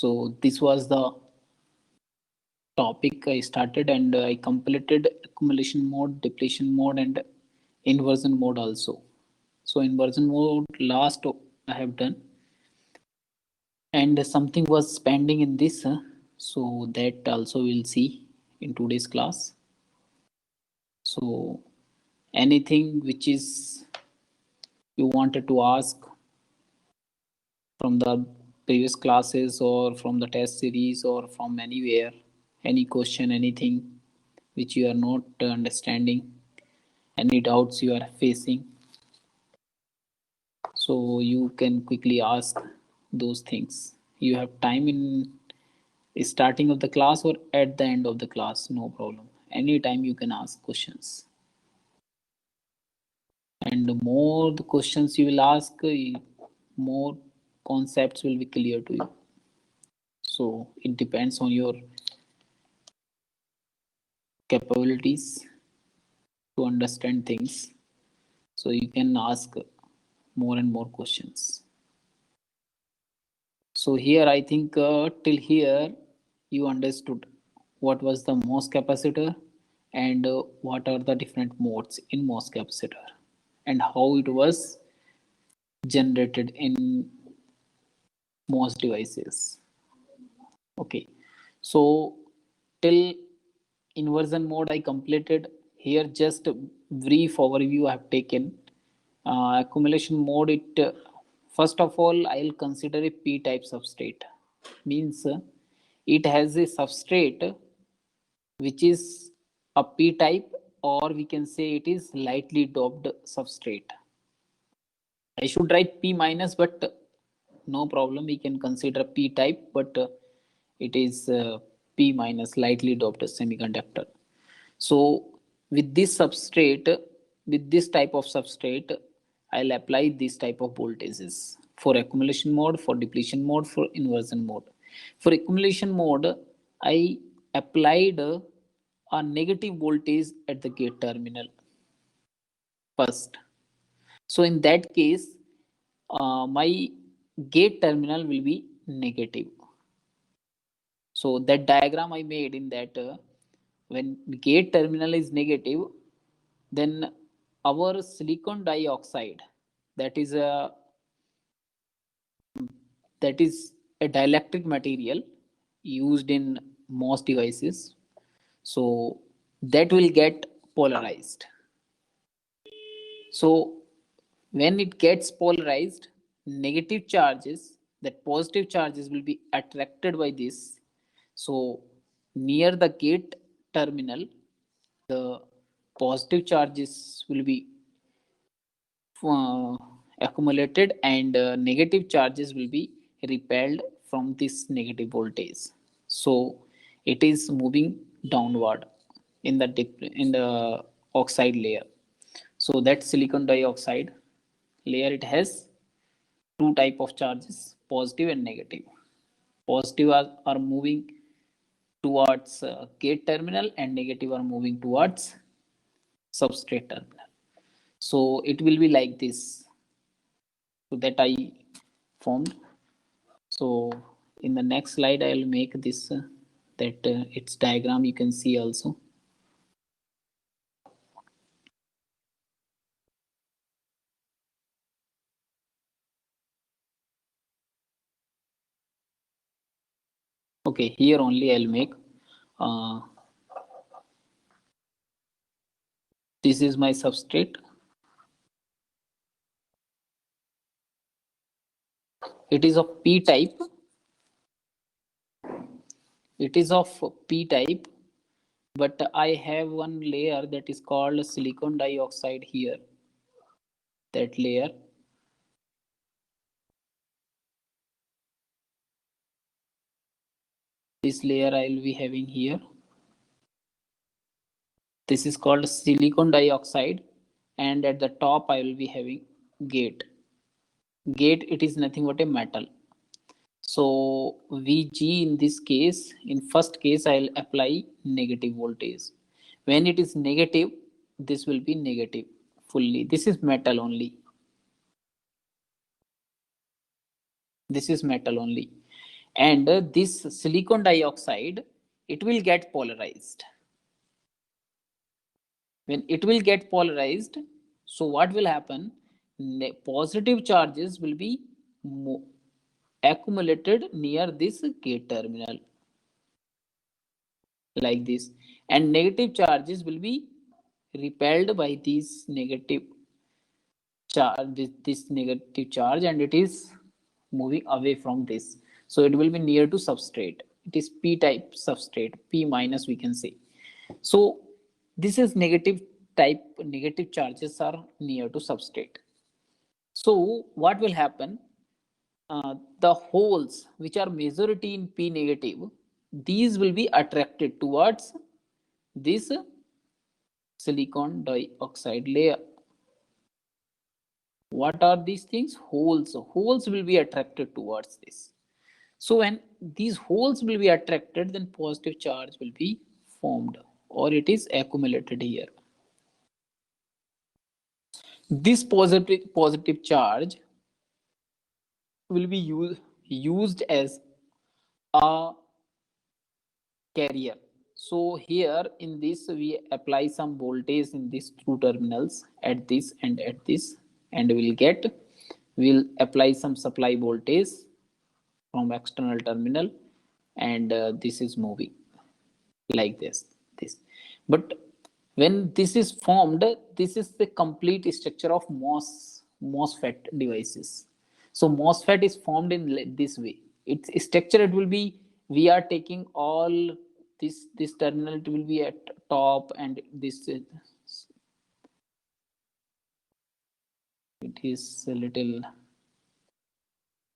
So this was the topic I started, and I completed accumulation mode, depletion mode, and inversion mode also. So inversion mode last I have done, and something was pending in this, so that also we'll see in today's class. So anything which is you wanted to ask from the previous classes or from the test series or from anywhere, any question, anything which you are not understanding, any doubts you are facing, so you can quickly ask those things. You have time in starting of the class or at the end of the class, no problem. Anytime you can ask questions, and the more the questions you will ask, more concepts will be clear to you. So it depends on your capabilities to understand things. So you can ask more and more questions. So here I think till here you understood what was the MOS capacitor, and what are the different modes in MOS capacitor, and how it was generated in MOS devices. Okay, so till inversion mode I completed. Here just a brief overview I have taken. Accumulation mode, it first of all I'll consider a p-type substrate. Means it has a substrate which is a p-type, or we can say it is lightly doped substrate. I should write p minus, but no problem, we can consider p type, but it is p minus, lightly doped semiconductor. So with this substrate, with this type of substrate, I'll apply this type of voltages for accumulation mode, for depletion mode, for inversion mode. For accumulation mode, I applied a negative voltage at the gate terminal first. So in that case, my gate terminal will be negative. So that diagram I made in that, when gate terminal is negative, then our silicon dioxide, that is a that is a dielectric material used in most devices. So that will get polarized. So when it gets polarized, negative charges, that positive charges will be attracted by this. So near the gate terminal, the positive charges will be uh, accumulated, and negative charges will be repelled from this negative voltage. So it is moving downward in the in the oxide layer. So that silicon dioxide layer, it has two type of charges, positive and negative. Positive are moving towards gate terminal, and negative are moving towards substrate terminal. So it will be like this. So that I formed. So in the next slide I will make this that its diagram you can see also. Okay, here only I'll make this is my substrate. It is of p type. It is of p type, but I have one layer that is called silicon dioxide here. That layer, this layer I will be having here. This is called silicon dioxide, and at the top I will be having gate. Gate, it is nothing but a metal. So Vg in this case, in first case I'll apply negative voltage. When it is negative, this will be negative fully. This is metal only. This is metal only. and this silicon dioxide, it will get polarized. When it will get polarized, so what will happen? Positive charges will be accumulated near this gate terminal like this, and negative charges will be repelled by these negative charge, this negative charge, and it is moving away from this. So it will be near to substrate. It is p type substrate, p minus we can say. So this is negative type, negative charges are near to substrate. So what will happen? The holes which are majority in p negative, these will be attracted towards this silicon dioxide layer. What are these things? Holes. Holes will be attracted towards this. So when these holes will be attracted, then positive charge will be formed, or it is accumulated here. This positive charge will be used as a carrier. So here in this we apply some voltage in these two terminals at this and at this, and we'll apply some supply voltage from external terminal, and this is moving like this. But when this is formed, this is the complete structure of MOSFET devices. So MOSFET is formed in this way. Its structure, it will be, we are taking all this terminal, it will be at top, and this it is a little.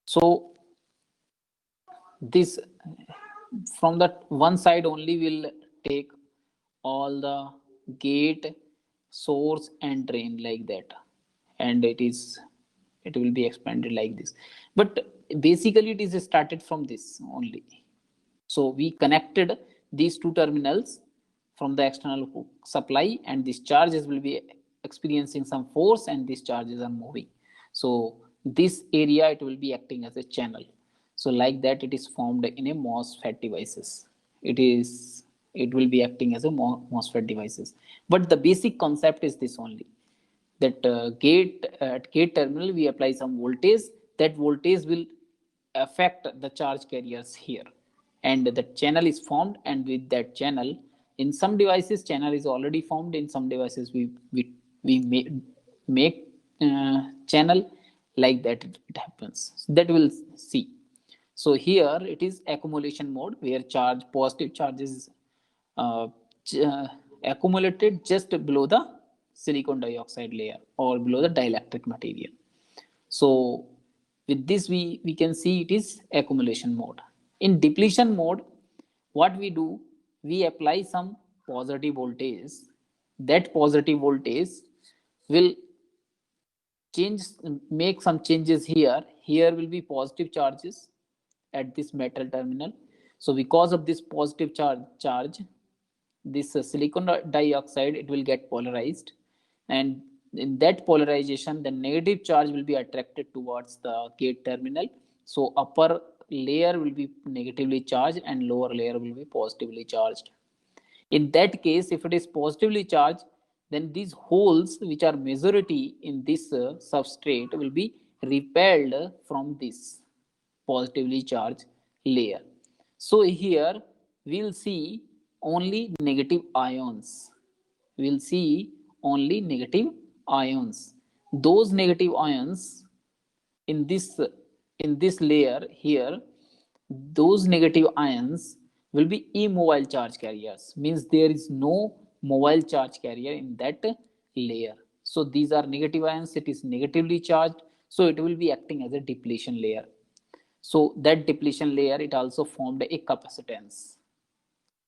So this, from that one side only will take all the gate, source and drain like that, and it will be expanded like this. But basically it is started from this only. So we connected these two terminals from the external supply, and these charges will be experiencing some force, and these charges are moving. So this area, it will be acting as a channel. So like that it is formed in a MOSFET devices. It will be acting as a MOSFET devices. But the basic concept is this only, that at gate terminal we apply some voltage. That voltage will affect the charge carriers here, and the channel is formed, and with that channel, in some devices channel is already formed, in some devices we make channel like that. It happens, so that we'll see. So here it is accumulation mode, where charge, positive charges uh, accumulated just below the silicon dioxide layer or below the dielectric material. So with this we can see it is accumulation mode. In depletion mode, what we do, we apply some positive voltage. That positive voltage will change, make some changes here. Here will be positive charges at this metal terminal. So because of this positive charge, this silicon dioxide, it will get polarized, and in that polarization the negative charge will be attracted towards the gate terminal. So upper layer will be negatively charged and lower layer will be positively charged. In that case, if it is positively charged, then these holes which are majority in this substrate will be repelled from this positively charged layer. So here we'll see only negative ions. We'll see only negative ions. Those negative ions in this layer here, those negative ions will be immobile charge carriers, means there is no mobile charge carrier in that layer. So these are negative ions, it is negatively charged, so it will be acting as a depletion layer. So that depletion layer, it also formed a capacitance.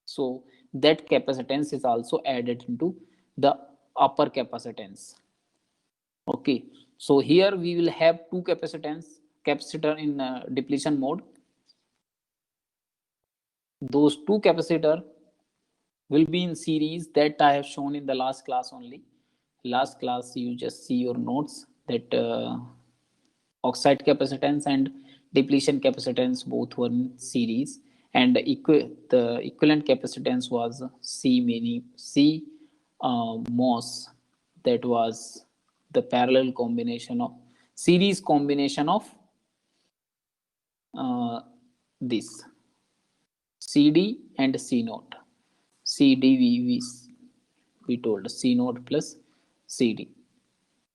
So that capacitance is also added into the upper capacitance. Okay, so here we will have two capacitor in depletion mode. Those two capacitor will be in series, that I have shown in the last class only. Last class you just see your notes, that oxide capacitance and depletion capacitance both were in series, and the equivalent capacitance was C MOS, that was the parallel combination of series combination of this CD and C naught. CD we told C naught plus CD.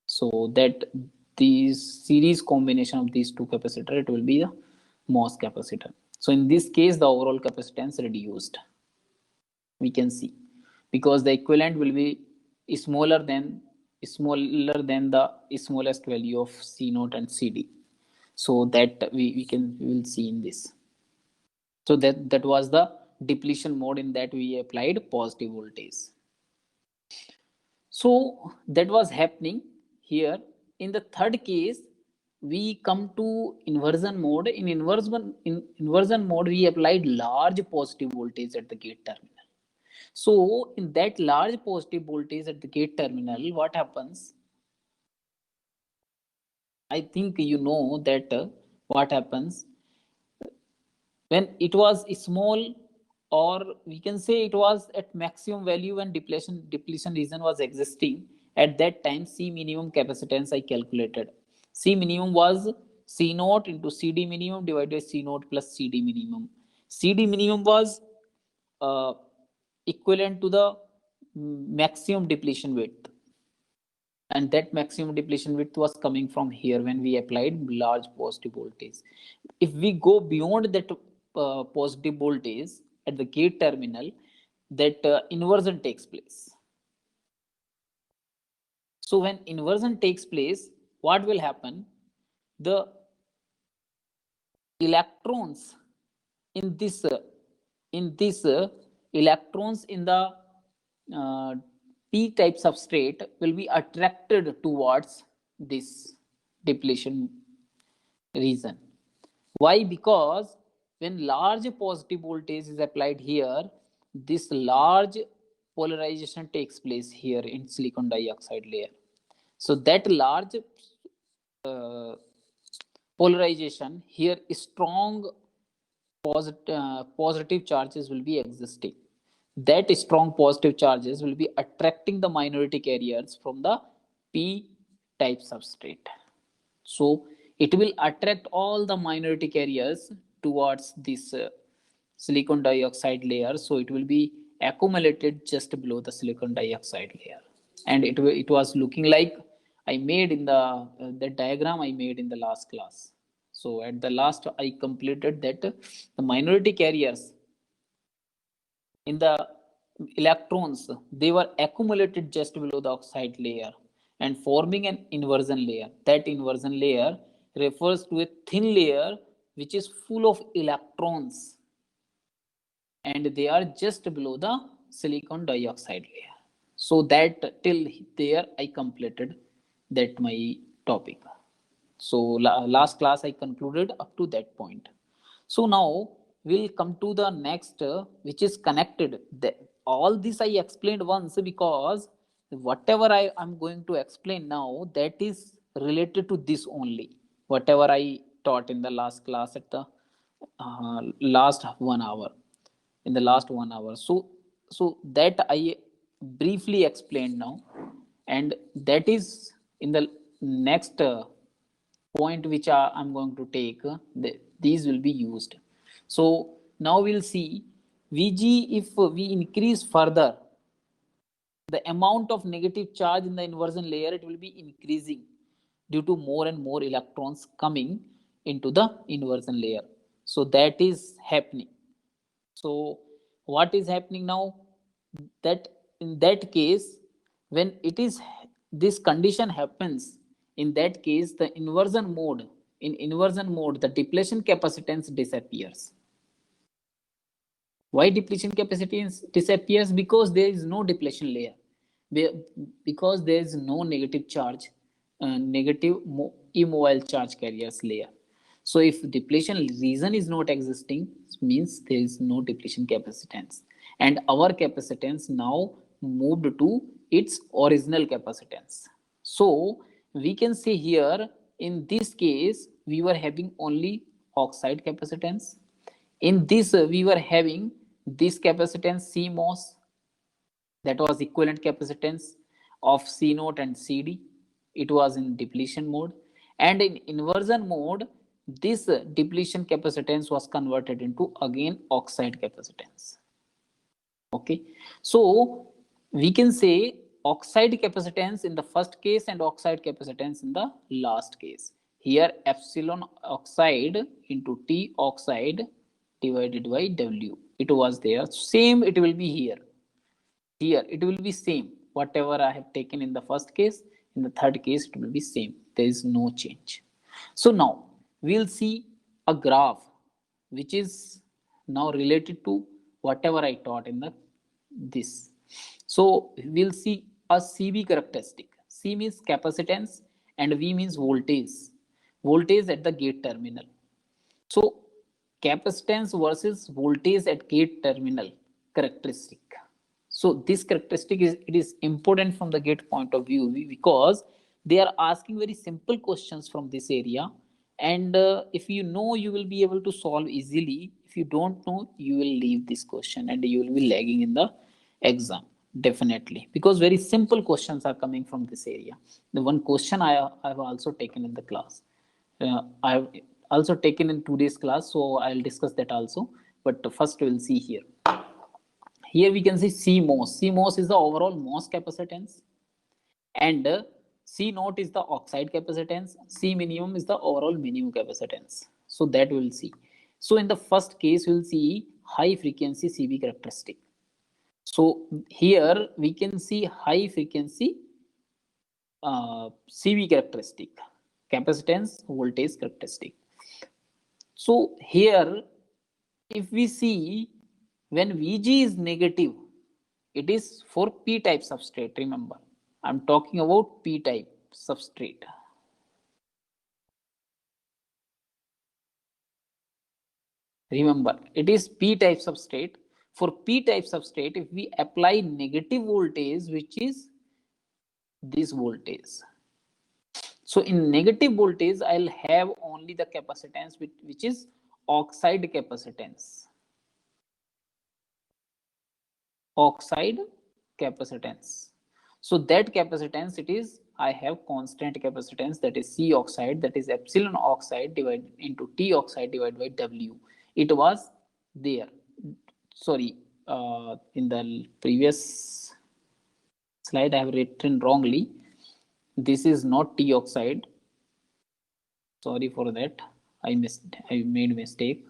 So that these series combination of these two capacitor, it will be the MOS capacitor. So in this case, the overall capacitance reduced. We can see because the equivalent will be smaller than the smallest value of C naught and CD. So that we will see in this. So that was the depletion mode, in that we applied positive voltage. So that was happening here. In the third case, we come to inversion mode. In inversion mode, we applied large positive voltage at the gate terminal. So in that large positive voltage at the gate terminal, what happens? I think you know that what happens when it was small, or we can say it was at maximum value when depletion region was existing. At that time, C minimum capacitance I calculated. C minimum was C naught into CD minimum divided by C naught plus CD minimum. CD minimum was uh, equivalent to the maximum depletion width, and that maximum depletion width was coming from here when we applied large positive voltage. If we go beyond that positive voltage at the gate terminal, that inversion takes place. So when inversion takes place, what will happen? The electrons in this electrons in the uh, p type substrate will be attracted towards this depletion region. Why? Because when large positive voltage is applied here, this large polarization takes place here in silicon dioxide layer. So that large uh, polarization here, strong positive charges will be existing. That strong positive charges will be attracting the minority carriers from the p type substrate. So it will attract all the minority carriers towards this silicon dioxide layer. So it will be accumulated just below the silicon dioxide layer. And it was looking like I made in the diagram I made in the last class. So at the last, I completed that the minority carriers in the electrons, they were accumulated just below the oxide layer and forming an inversion layer. That inversion layer refers to a thin layer which is full of electrons, and they are just below the silicon dioxide layer. So that till there I completed that my topic. So last class I concluded up to that point. So now we'll come to the next, which is connected. All this I explained once because whatever I'm going to explain now, that is related to this only. Whatever I taught in the last class at the last 1 hour, in the last 1 hour. So that I briefly explained now, and that is in the next point which I'm going to take. These will be used. So now we'll see Vg. If we increase further the amount of negative charge in the inversion layer, it will be increasing due to more and more electrons coming into the inversion layer. So that is happening. So what is happening now? That in that case, when it is this condition happens, in that case the inversion mode, the depletion capacitance disappears. Why depletion capacitance disappears? Because there is no depletion layer, because there is no negative charge, negative immobile charge carriers layer. So if depletion region is not existing, means there is no depletion capacitance, and our capacitance now moved to its original capacitance. So we can say here in this case we were having only oxide capacitance. In this, we were having this capacitance CMOS, that was equivalent capacitance of C naught and CD. It was in depletion mode. And in inversion mode, this depletion capacitance was converted into again oxide capacitance. Okay, so we can say oxide capacitance in the first case and oxide capacitance in the last case. Here epsilon oxide into T oxide divided by W. It was there. Same it will be here. Here it will be same. Whatever I have taken in the first case, in the third case it will be same. There is no change. So now we'll see a graph which is now related to whatever I taught in the this. So we'll see a CV characteristic. C means capacitance and V means voltage. Voltage at the gate terminal. So capacitance versus voltage at gate terminal characteristic. So this characteristic is important from the gate point of view because they are asking very simple questions from this area, and if you know, you will be able to solve easily. If you don't know, you will leave this question and you will be lagging in the exam definitely, because very simple questions are coming from this area. The one question I have also taken in the class. I have also taken in today's class, so I'll discuss that also. But first we'll see here. Here we can see CMOS. CMOS is the overall MOS capacitance, and C naught is the oxide capacitance. C minimum is the overall minimum capacitance. So that we'll see. So in the first case, we'll see high frequency CV characteristic. So here we can see high frequency CV characteristic, capacitance voltage characteristic. So here, if we see when Vg is negative, it is for P type substrate. Remember, I'm talking about P type substrate. Remember, it is P type substrate. For P type substrate, if we apply negative voltage, which is this voltage. So in negative voltage, I'll have only the capacitance which is oxide capacitance. Oxide capacitance. So that capacitance, it is, I have constant capacitance, that is C oxide, that is epsilon oxide divided into T oxide divided by W. It was there. Sorry, in the previous slide I have written wrongly. This is not T oxide. Sorry for that. I made mistake.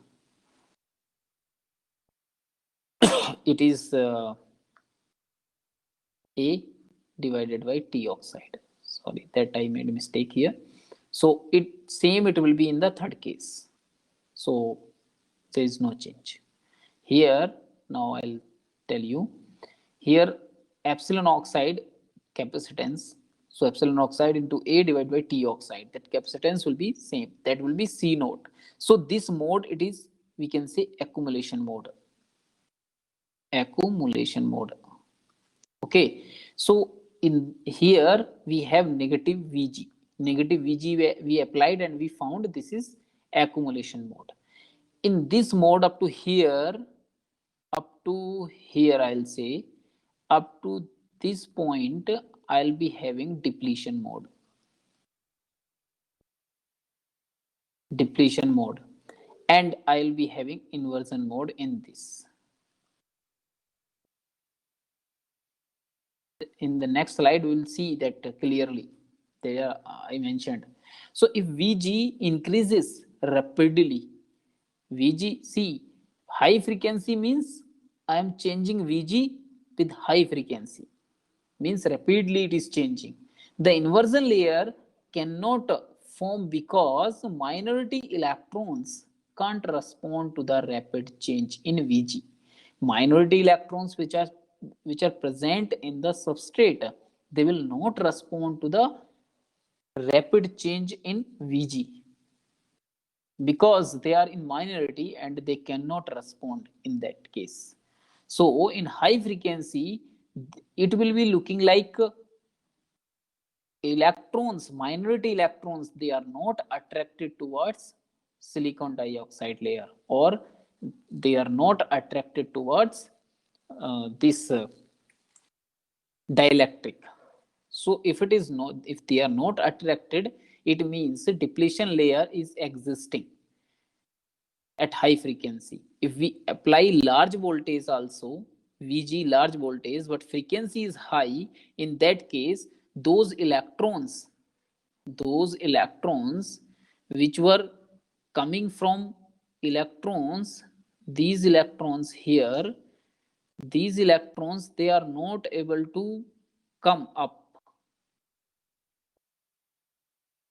It is A divided by T oxide. Sorry, that I made a mistake here. So it will be in the third case. So there is no change. Here, now I'll tell you. Here, epsilon oxide capacitance. So epsilon oxide into A divided by T oxide. That capacitance will be same. That will be C naught. So this mode, it is, we can say, accumulation mode. Accumulation mode. Okay, so in here we have negative Vg. Negative Vg we applied and we found this is accumulation mode. In this mode up to here I'll say, up to this point I'll be having depletion mode. Depletion mode. And I'll be having inversion mode in this. In the next slide, we'll see that clearly. There I mentioned. So if Vg increases rapidly, Vg, see, high frequency means I am changing Vg with high frequency. Means rapidly it is changing. The inversion layer cannot form because minority electrons can't respond to the rapid change in Vg. Minority electrons which are present in the substrate, they will not respond to the rapid change in Vg because they are in minority and they cannot respond in that case. So in high frequency, it will be looking like electrons, minority electrons, they are not attracted towards silicon dioxide layer, or they are not attracted towards this dielectric. So if it is not, if they are not attracted, it means depletion layer is existing at high frequency. If we apply large voltage also, Vg large voltage, but frequency is high, in that case, those electrons which were coming from electrons, these electrons here, these electrons, they are not able to come up.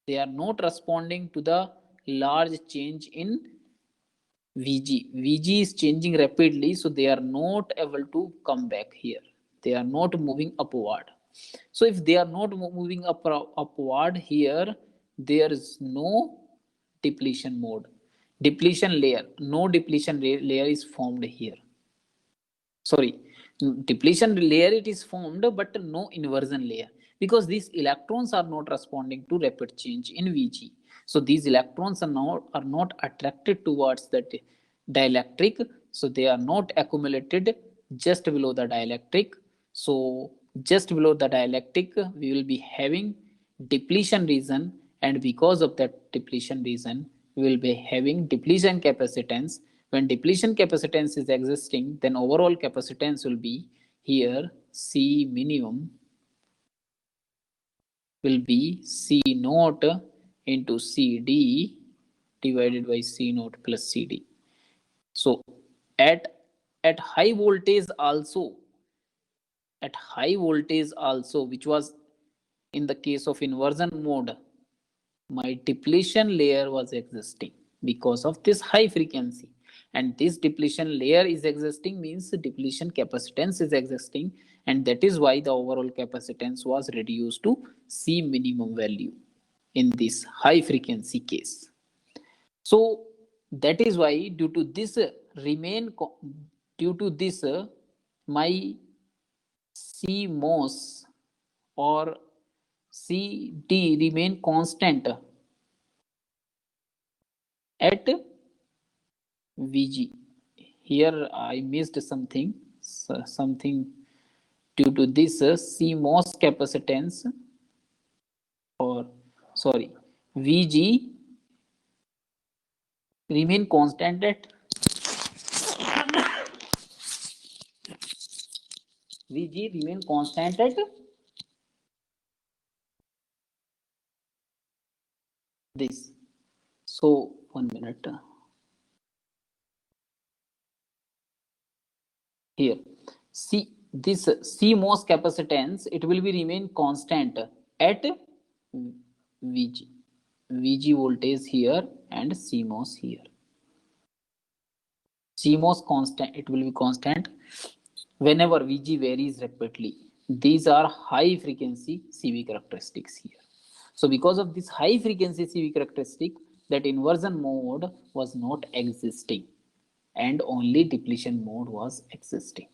They are not responding to the large change in Vg. Vg is changing rapidly, so they are not able to come back here. They are not moving upward. So if they are not moving upward here, there is no depletion mode. Depletion layer, no depletion layer is formed here. Sorry, depletion layer it is formed, but no inversion layer, because these electrons are not responding to rapid change in Vg. So these electrons are not attracted towards the dielectric, so they are not accumulated just below the dielectric. So just below the dielectric we will be having depletion region, and because of that depletion region we will be having depletion capacitance. When depletion capacitance is existing, then overall capacitance will be here C minimum will be C naught into CD divided by C naught plus CD. So at high voltage also, which was in the case of inversion mode, my depletion layer was existing because of this high frequency, and this depletion layer is existing means depletion capacitance is existing, and that is why the overall capacitance was reduced to C minimum value in this high frequency case. So that is why due to this my CMOS or CD remain constant at Vg. Here I missed something. Something due to this CMOS capacitance, or sorry, Vg remain constant at this. So 1 minute. Here, see this CMOS capacitance, it will be remain constant at Vg. Vg voltage here and CMOS here. CMOS constant, it will be constant whenever Vg varies rapidly. These are high frequency CV characteristics here. So because of this high frequency CV characteristic, that inversion mode was not existing and only depletion mode was existing.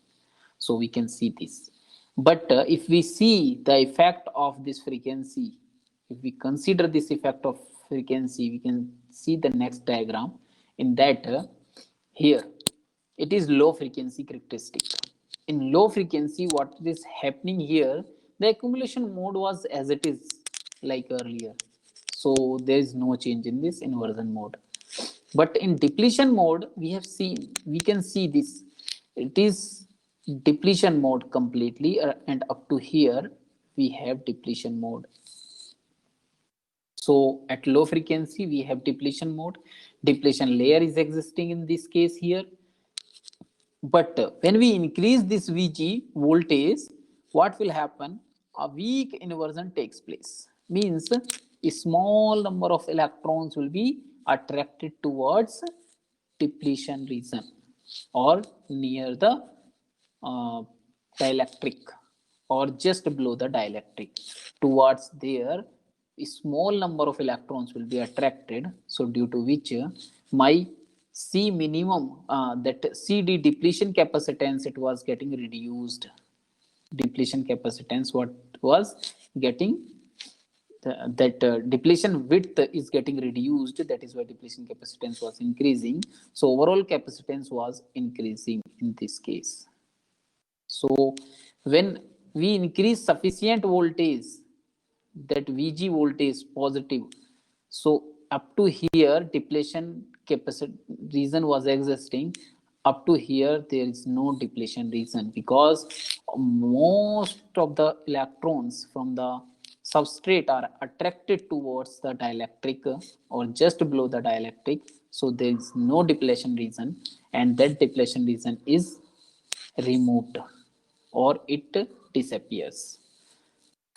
So we can see this. But if we see the effect of this frequency, if we consider this effect of frequency, we can see the next diagram. In that, here it is low frequency characteristic. In low frequency, what is happening here, the accumulation mode was as it is like earlier. So there is no change in this inversion mode. But in depletion mode, we can see this. It is depletion mode completely, and up to here we have depletion mode. So at low frequency we have depletion mode. Depletion layer is existing in this case here. But when we increase this Vg voltage, what will happen? A weak inversion takes place. Means a small number of electrons will be attracted towards depletion region or near the dielectric or just below the dielectric. Towards there, a small number of electrons will be attracted. So due to which my C minimum, that CD depletion capacitance, it was getting reduced. Depletion capacitance what was getting that depletion width is getting reduced. That is why depletion capacitance was increasing. So overall capacitance was increasing in this case. So when we increase sufficient voltage, that VG voltage positive, so up to here depletion capacity region was existing. Up to here there is no depletion region, because most of the electrons from the substrate are attracted towards the dielectric or just below the dielectric. So there is no depletion region, and that depletion region is removed or it disappears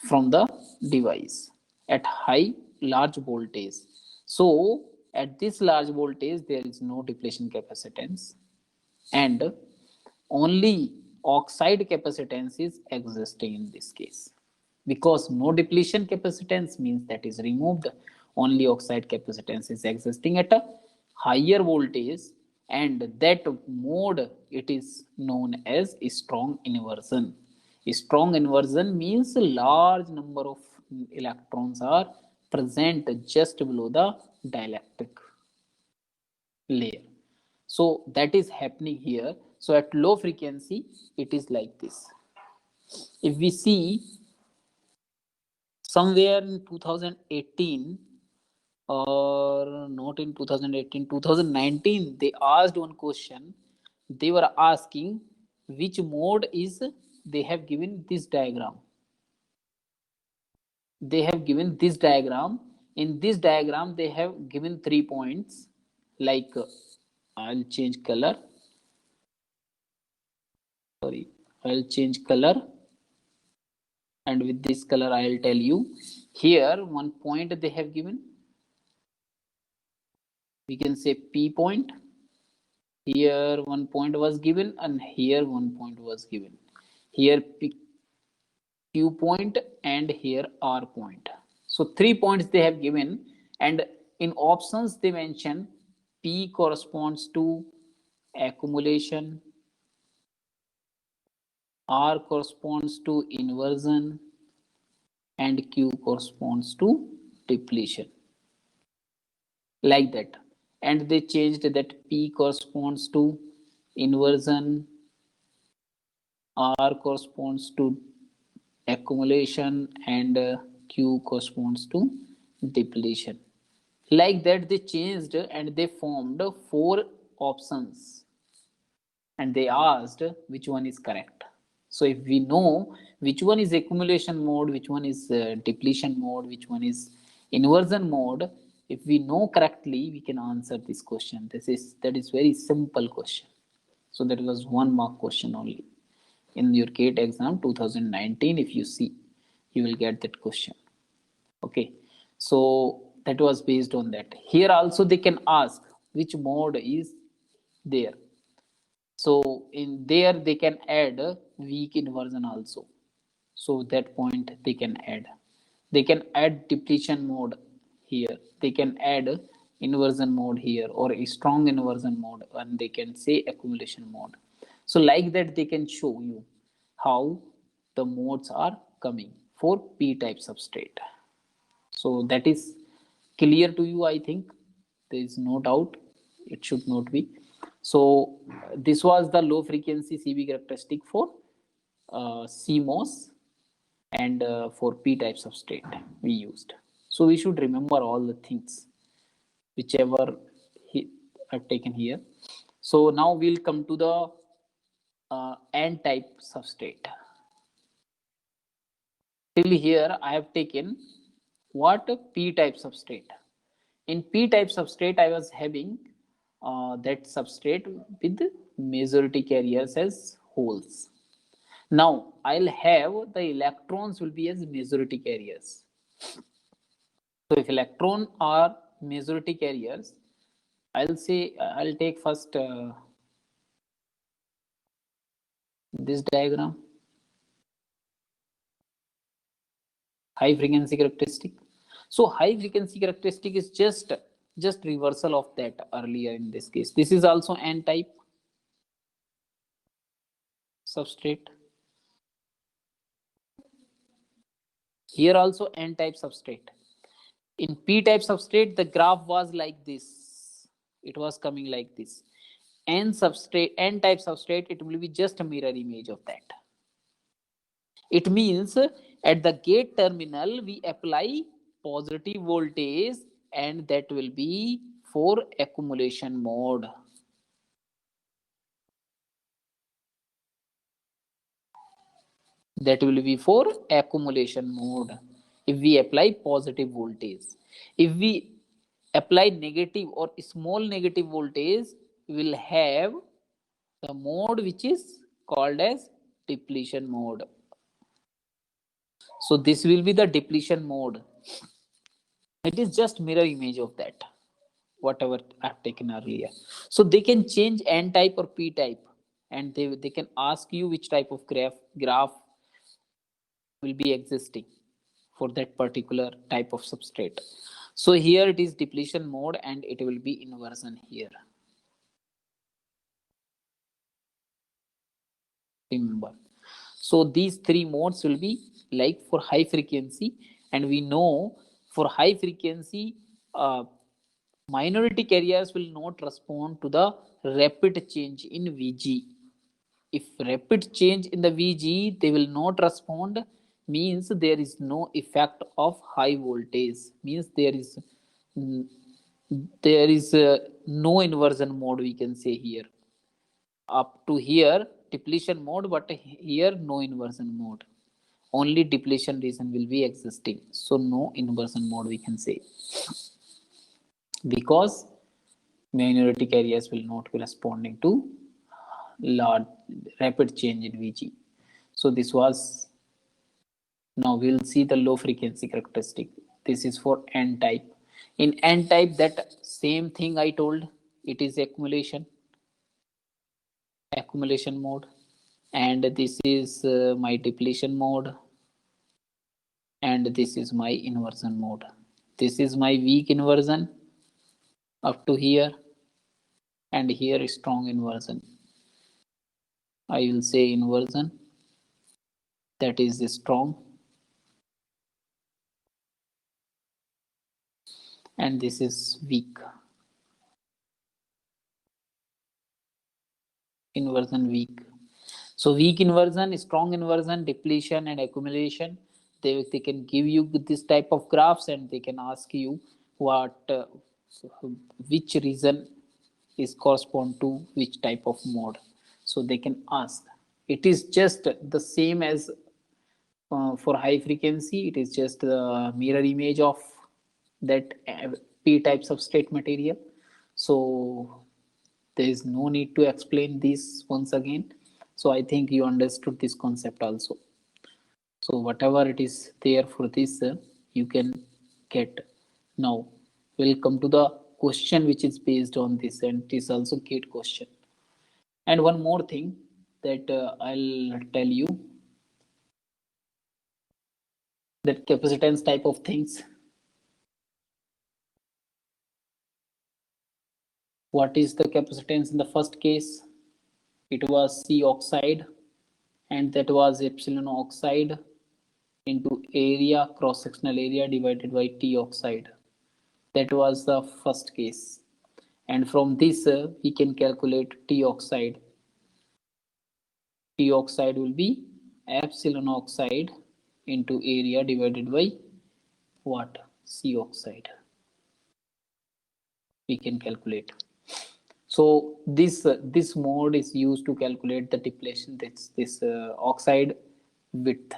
from the device at high large voltage. So at this large voltage there is no depletion capacitance, and only oxide capacitance is existing in this case. Because no depletion capacitance means that is removed, only oxide capacitance is existing at a higher voltage, and that mode it is known as strong inversion. Strong inversion means a large number of electrons are present just below the dielectric layer. So that is happening here. So at low frequency, it is like this. If we see somewhere in 2018, or not in 2018, 2019, they asked one question. They were asking which mode is, they have given this diagram. They have given this diagram. In this diagram, they have given 3 points. Like, I'll change color. Sorry, I'll change color. And with this color, I'll tell you. Here, one point they have given. We can say P point. Here, one point was given, and here, one point was given. Here, Q point, and here, R point. So, 3 points they have given, and in options, they mention P corresponds to accumulation, R corresponds to inversion, and Q corresponds to depletion. Like that. And they changed that P corresponds to inversion, R corresponds to accumulation, and Q corresponds to depletion. Like that, they changed and they formed 4 options, and they asked which one is correct. So if we know which one is accumulation mode, which one is depletion mode, which one is inversion mode, if we know correctly, we can answer this question. That is very simple question. So that was 1 mark question only. In your GATE exam 2019, if you see, you will get that question. Okay, so that was based on that. Here also they can ask which mode is there. So in there they can add weak inversion also. So that point they can add. They can add depletion mode here. They can add inversion mode here, or a strong inversion mode, and they can say accumulation mode. So like that they can show you how the modes are coming for p-type substrate. So that is clear to you, I think. There is no doubt. It should not be. So this was the low frequency CV characteristic for CMOS, and for p-type substrate we used. So we should remember all the things whichever are taken here. So now we'll come to the N-type substrate. Till here I have taken what? P-type substrate. In P-type substrate I was having that substrate with majority carriers as holes. Now I'll have the electrons will be as majority carriers. So if electron are majority carriers, I'll take first this diagram, high frequency characteristic. So high frequency characteristic is just reversal of that earlier in this case. This is also N-type substrate. Here also n-type substrate. In p-type substrate, the graph was like this. It was coming like this. N-type substrate, it will be just a mirror image of that. It means at the gate terminal, we apply positive voltage, and that will be for accumulation mode. That will be for accumulation mode if we apply positive voltage. If we apply negative or small negative voltage, we will have the mode which is called as depletion mode. So this will be the depletion mode. It is just mirror image of that, whatever I've taken earlier. So they can change n type or p type, and they can ask you which type of graph will be existing for that particular type of substrate. So here it is depletion mode and it will be inversion here. Remember. So these three modes will be like for high frequency, and we know for high frequency, minority carriers will not respond to the rapid change in VG. If rapid change in the VG, they will not respond, means there is no effect of high voltage, means there is no inversion mode, we can say here. Up to here depletion mode, but here no inversion mode, only depletion region will be existing, so no inversion mode we can say, because minority carriers will not be responding to large rapid change in VG. So this was, now we'll see the low frequency characteristic. This is for N type. In N type, that same thing I told, it is accumulation mode, and this is my depletion mode, and this is my inversion mode. This is my weak inversion up to here, and here is strong inversion. I will say inversion, that is strong, and this is weak. Inversion weak. So weak inversion, strong inversion, depletion and accumulation. They can give you this type of graphs, and they can ask you what which region is correspond to which type of mode. So they can ask. It is just the same as for high frequency. It is just the mirror image of that p-type substrate material. So there is no need to explain this once again. So I think you understood this concept also. So whatever it is there for this, you can get. Now we'll come to the question which is based on this, and it is also gate question. And one more thing that I'll tell you, that capacitance type of things. What is the capacitance in the first case? It was C oxide, and that was epsilon oxide into area, cross-sectional area divided by T oxide. That was the first case. And from this, we can calculate T oxide. T oxide will be epsilon oxide into area divided by what? C oxide. We can calculate. So this mode is used to calculate the depletion. This oxide width,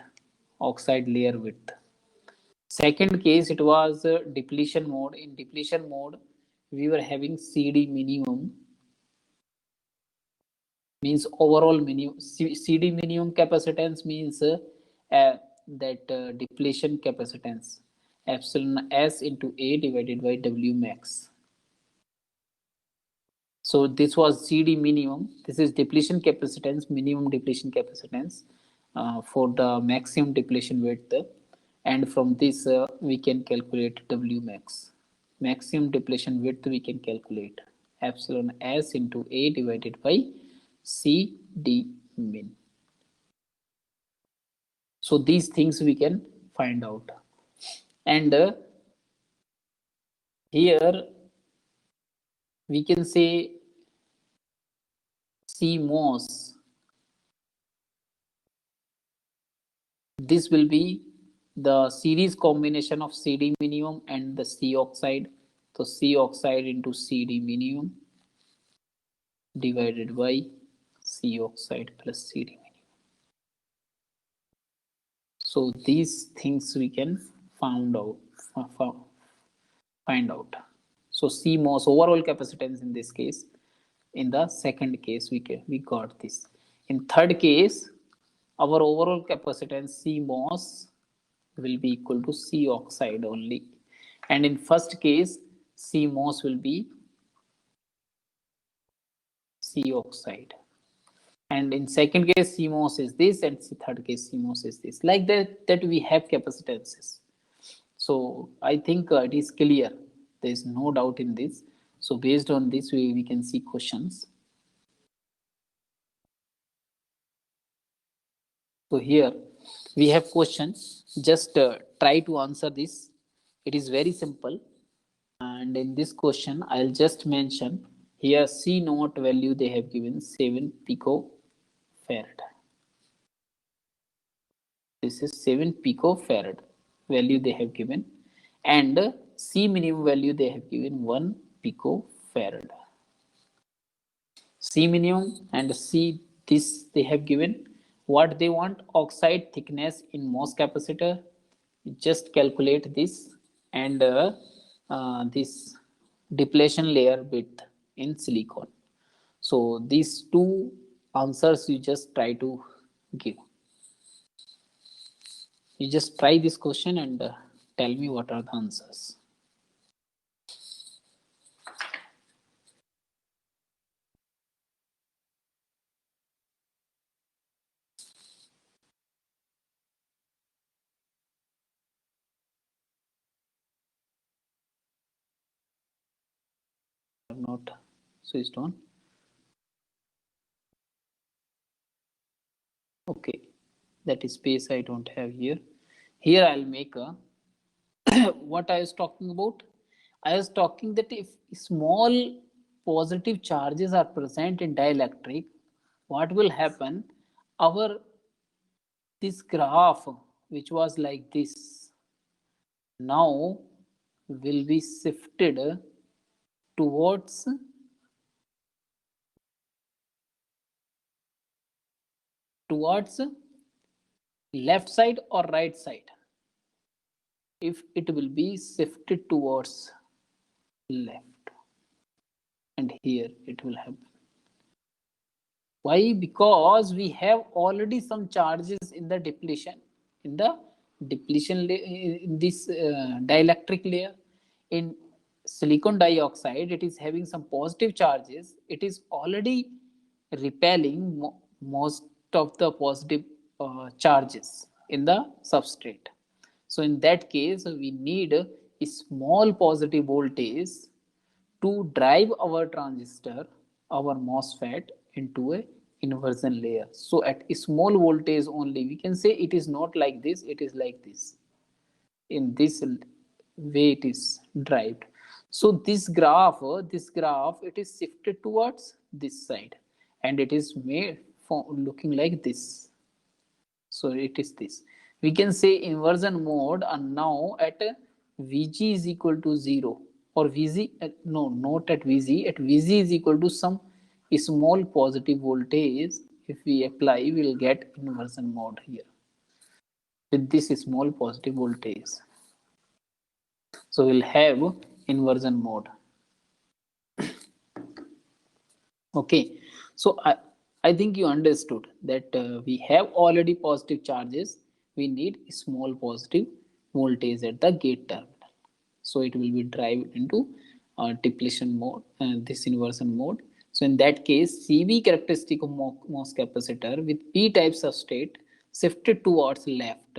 oxide layer width. Second case, it was depletion mode. In depletion mode, we were having CD minimum, means overall minimum. CD minimum capacitance means that depletion capacitance, epsilon S into A divided by W max. So this was CD minimum. This is depletion capacitance, minimum depletion capacitance for the maximum depletion width. And from this, we can calculate W max. Maximum depletion width we can calculate epsilon S into A divided by CD min. So these things we can find out. And here we can say CMOS. This will be the series combination of CD minimum and the C oxide. So C oxide into CD minimum divided by C oxide plus CD minimum. So these things we can find out. So CMOS overall capacitance in this case. In the second case, we got this. In third case, our overall capacitance CMOS will be equal to C oxide only. And in first case, CMOS will be C oxide. And in second case, CMOS is this, and third case, CMOS is this. Like that we have capacitances. So I think it is clear. There is no doubt in this. So based on this, we can see questions. So here we have questions. Just try to answer this. It is very simple. And in this question, I'll just mention here C naught value they have given 7 picofarad. This is 7 picofarad value they have given, and C minimum value they have given 1 picofarad. C minimum and C this they have given. What they want, oxide thickness in MOS capacitor. Just calculate this, and this depletion layer width in silicon. So these two answers you just try to give. You just try this question and tell me what are the answers. Not switched on. Okay, that is space I don't have here. Here I'll make a what I was talking about. I was talking that if small positive charges are present in dielectric, what will happen? Our this graph, which was like this, now will be shifted towards left side or right side. If it will be shifted towards left, and here it will happen. Why? Because we have already some charges in the depletion, in this dielectric layer. In silicon dioxide, it is having some positive charges. It is already repelling most of the positive charges in the substrate. So in that case, we need a small positive voltage to drive our transistor, our MOSFET, into a inversion layer. So at a small voltage only, we can say it is not like this, it is like this. In this way it is derived. So this graph, it is shifted towards this side, and it is made for looking like this. So it is this. We can say inversion mode, and now at Vg is equal to 0, or Vg, no, not at Vg, at Vg is equal to some small positive voltage. If we apply, we will get inversion mode here with this small positive voltage. So we'll have inversion mode. Okay, so I think you understood that we have already positive charges. We need small positive voltage at the gate terminal. So it will be driven into depletion mode, this inversion mode. So in that case, CV characteristic of MOS capacitor with P-type substrate shifted towards left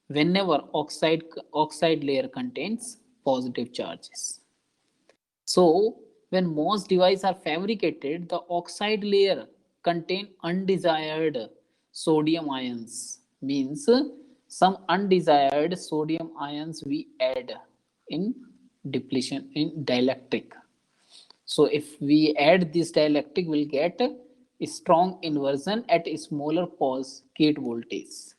whenever oxide layer contains positive charges. So when MOS devices are fabricated, the oxide layer contain undesired sodium ions, means some undesired sodium ions we add in depletion in dielectric. So if we add this dielectric, we'll get a strong inversion at a smaller pulse gate voltage.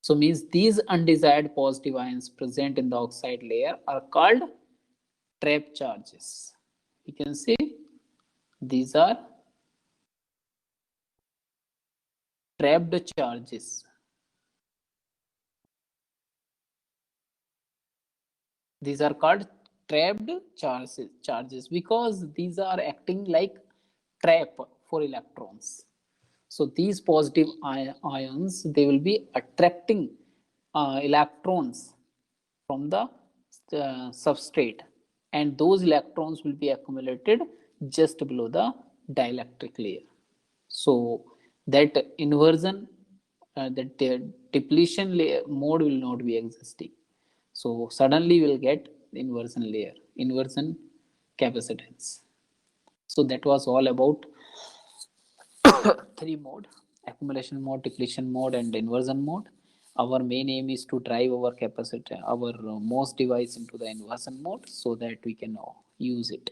So means these undesired positive ions present in the oxide layer are called trap charges. You can say these are trapped charges. These are called trapped charges because these are acting like trap for electrons. So these positive ions, they will be attracting electrons from the substrate, and those electrons will be accumulated just below the dielectric layer. So that inversion, that depletion layer mode will not be existing. So suddenly we'll get inversion layer, inversion capacitance. So that was all about three mode: accumulation mode, depletion mode, and inversion mode. Our main aim is to drive our capacitor, our MOS device into the inversion mode so that we can use it.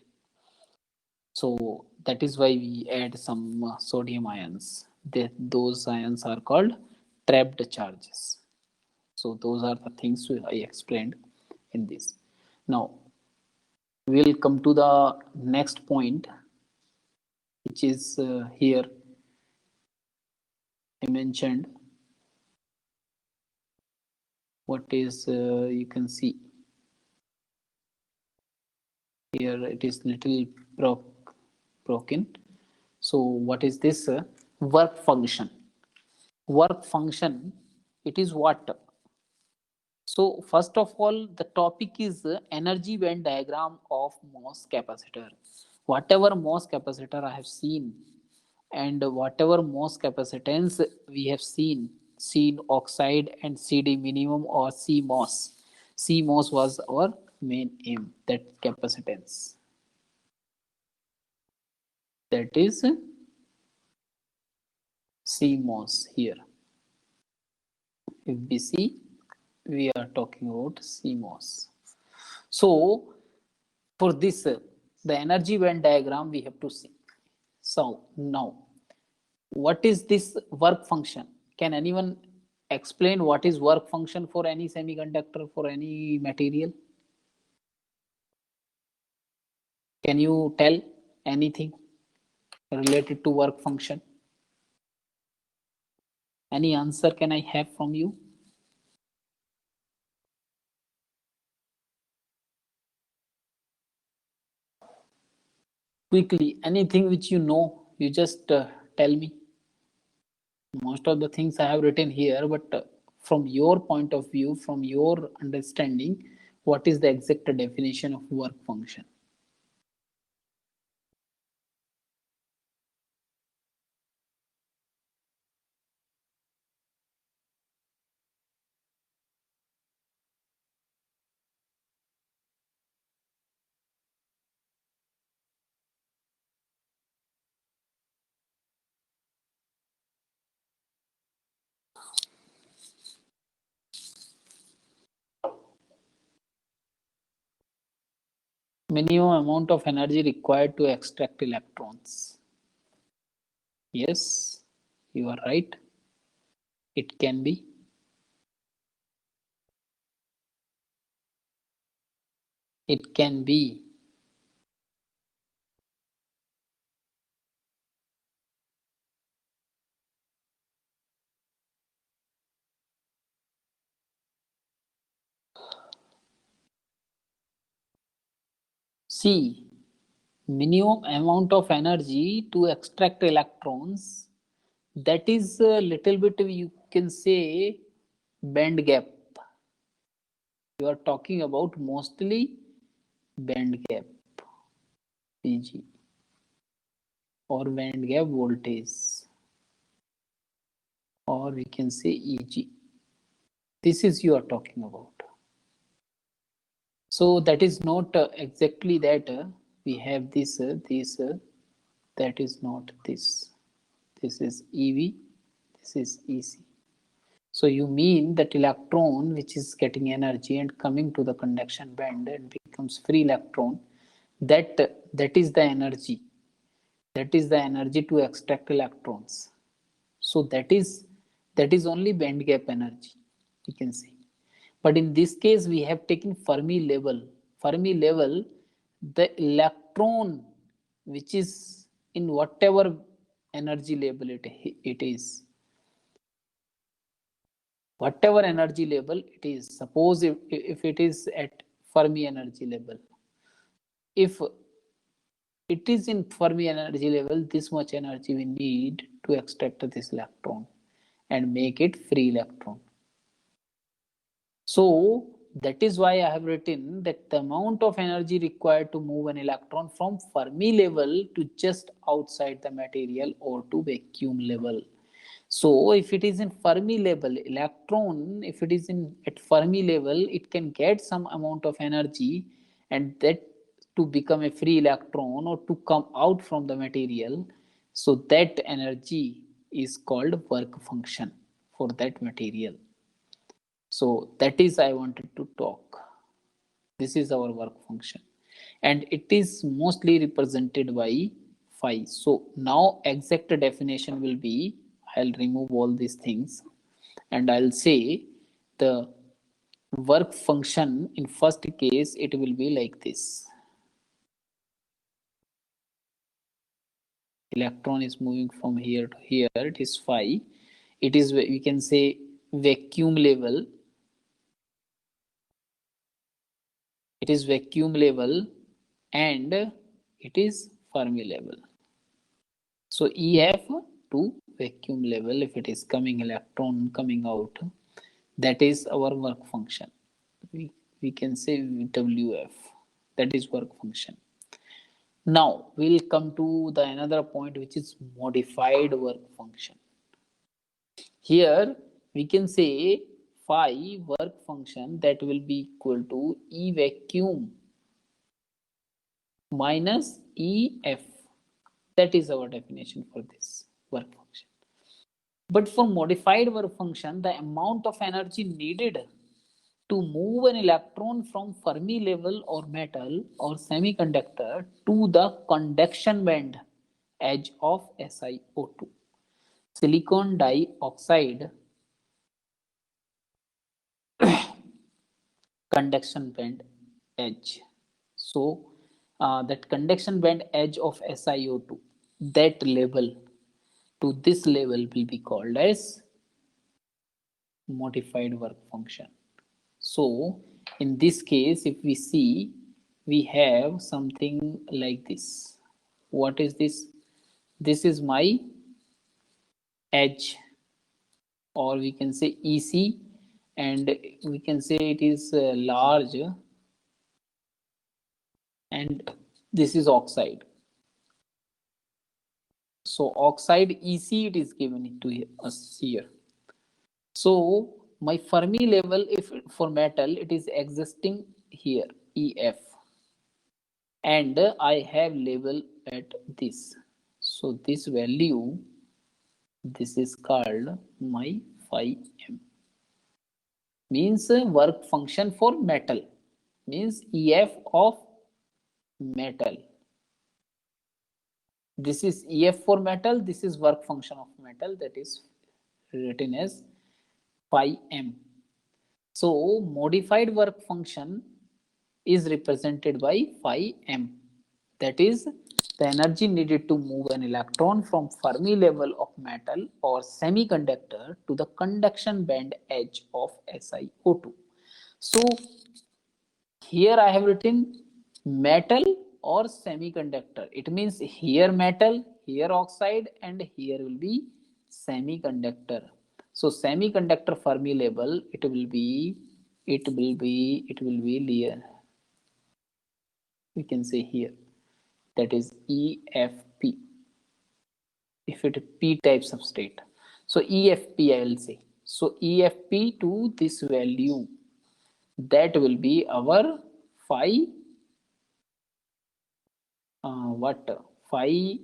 So that is why we add some sodium ions. Those ions are called trapped charges. So those are the things I explained in this. Now we'll come to the next point, which is here I mentioned. What is you can see here, it is little broken. So what is this work function? Work function, it is what? So first of all, the topic is energy band diagram of MOS capacitor. Whatever MOS capacitor I have seen, and whatever MOS capacitance we have seen oxide and CD minimum or CMOS. CMOS was our main aim, that capacitance. That is CMOS here. If we see, we are talking about CMOS. So for this, the energy band diagram we have to see. So now, what is this work function? Can anyone explain what is work function for any semiconductor, for any material? Can you tell anything related to work function? Any answer can I have from you? Quickly, anything which you know, you just tell me. Most of the things I have written here, but from your point of view, from your understanding, what is the exact definition of work function? Minimum amount of energy required to extract electrons. Yes, you are right. It can be. It can be. See, minimum amount of energy to extract electrons, that is a little bit, you can say, band gap. You are talking about mostly band gap, Pg, or band gap voltage, or we can say Eg. This is you are talking about. So that is not exactly that we have this that is not this. This is EV, this is EC. So you mean that electron which is getting energy and coming to the conduction band and becomes free electron, that that is the energy. That is the energy to extract electrons. So that is only band gap energy, you can see. But in this case, we have taken Fermi level. Fermi level, the electron which is in whatever energy level it is, whatever energy level it is. Suppose if it is at Fermi energy level, if it is in Fermi energy level, this much energy we need to extract this electron and make it free electron. So that is why I have written that the amount of energy required to move an electron from Fermi level to just outside the material or to vacuum level. So if it is in Fermi level, electron, if it is in at Fermi level, it can get some amount of energy, and that to become a free electron or to come out from the material. So that energy is called work function for that material. So that is I wanted to talk. This is our work function, and it is mostly represented by phi. So now exact definition will be, I'll remove all these things and I'll say the work function in first case it will be like this. Electron is moving from here to here, it is phi. It is, we can say, vacuum level. It is vacuum level and it is Fermi level. So EF to vacuum level, if it is coming electron coming out, that is our work function. We can say WF, that is work function. Now we'll come to the another point, which is modified work function. Here we can say phi work function that will be equal to E vacuum minus EF. That is our definition for this work function. But for modified work function, the amount of energy needed to move an electron from Fermi level or metal or semiconductor to the conduction band edge of SiO2, silicon dioxide conduction band edge. So that conduction band edge of SiO2, that level to this level will be called as modified work function. So in this case, if we see, we have something like this. What is this? This is my edge, or we can say EC, and we can say it is large, and this is oxide. So oxide EC it is given to us here. So my Fermi level, if for metal, it is existing here, EF, and I have level at this. So this value, this is called my phi m. Means work function for metal, means EF of metal. This is EF for metal, this is work function of metal, that is written as phi m. So modified work function is represented by phi m. That is the energy needed to move an electron from Fermi level of metal or semiconductor to the conduction band edge of SiO2. So here I have written metal or semiconductor. It means here metal, here oxide, and here will be semiconductor. So semiconductor Fermi level, it will be here. We can say here, that is EFP. If it is P type substrate, so EFP I will say. So EFP to this value, that will be our phi what phi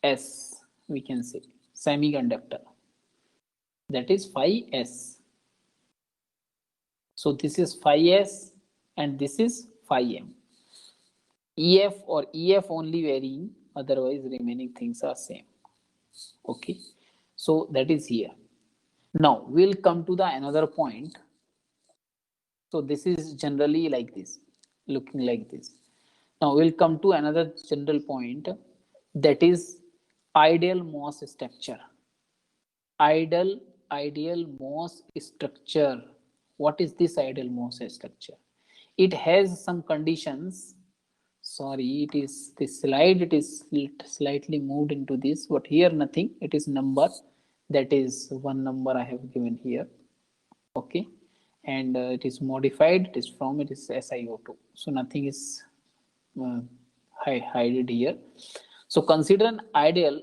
S, we can say semiconductor, that is phi S. So this is phi s and this is phi m. EF or EF only varying, otherwise remaining things are same. Okay, so that is here. Now we'll come to the another point. So this is generally like this, looking like this. Now we'll come to another general point, that is ideal Mohs structure. Ideal Mohs structure. What is this ideal Mohs structure? It has some conditions. Sorry, it is this slide. It is slightly moved into this, but here nothing. It is number. That is one number I have given here. Okay, and it is modified. It is from it is SiO2. So nothing is uh, hidden here. So consider an ideal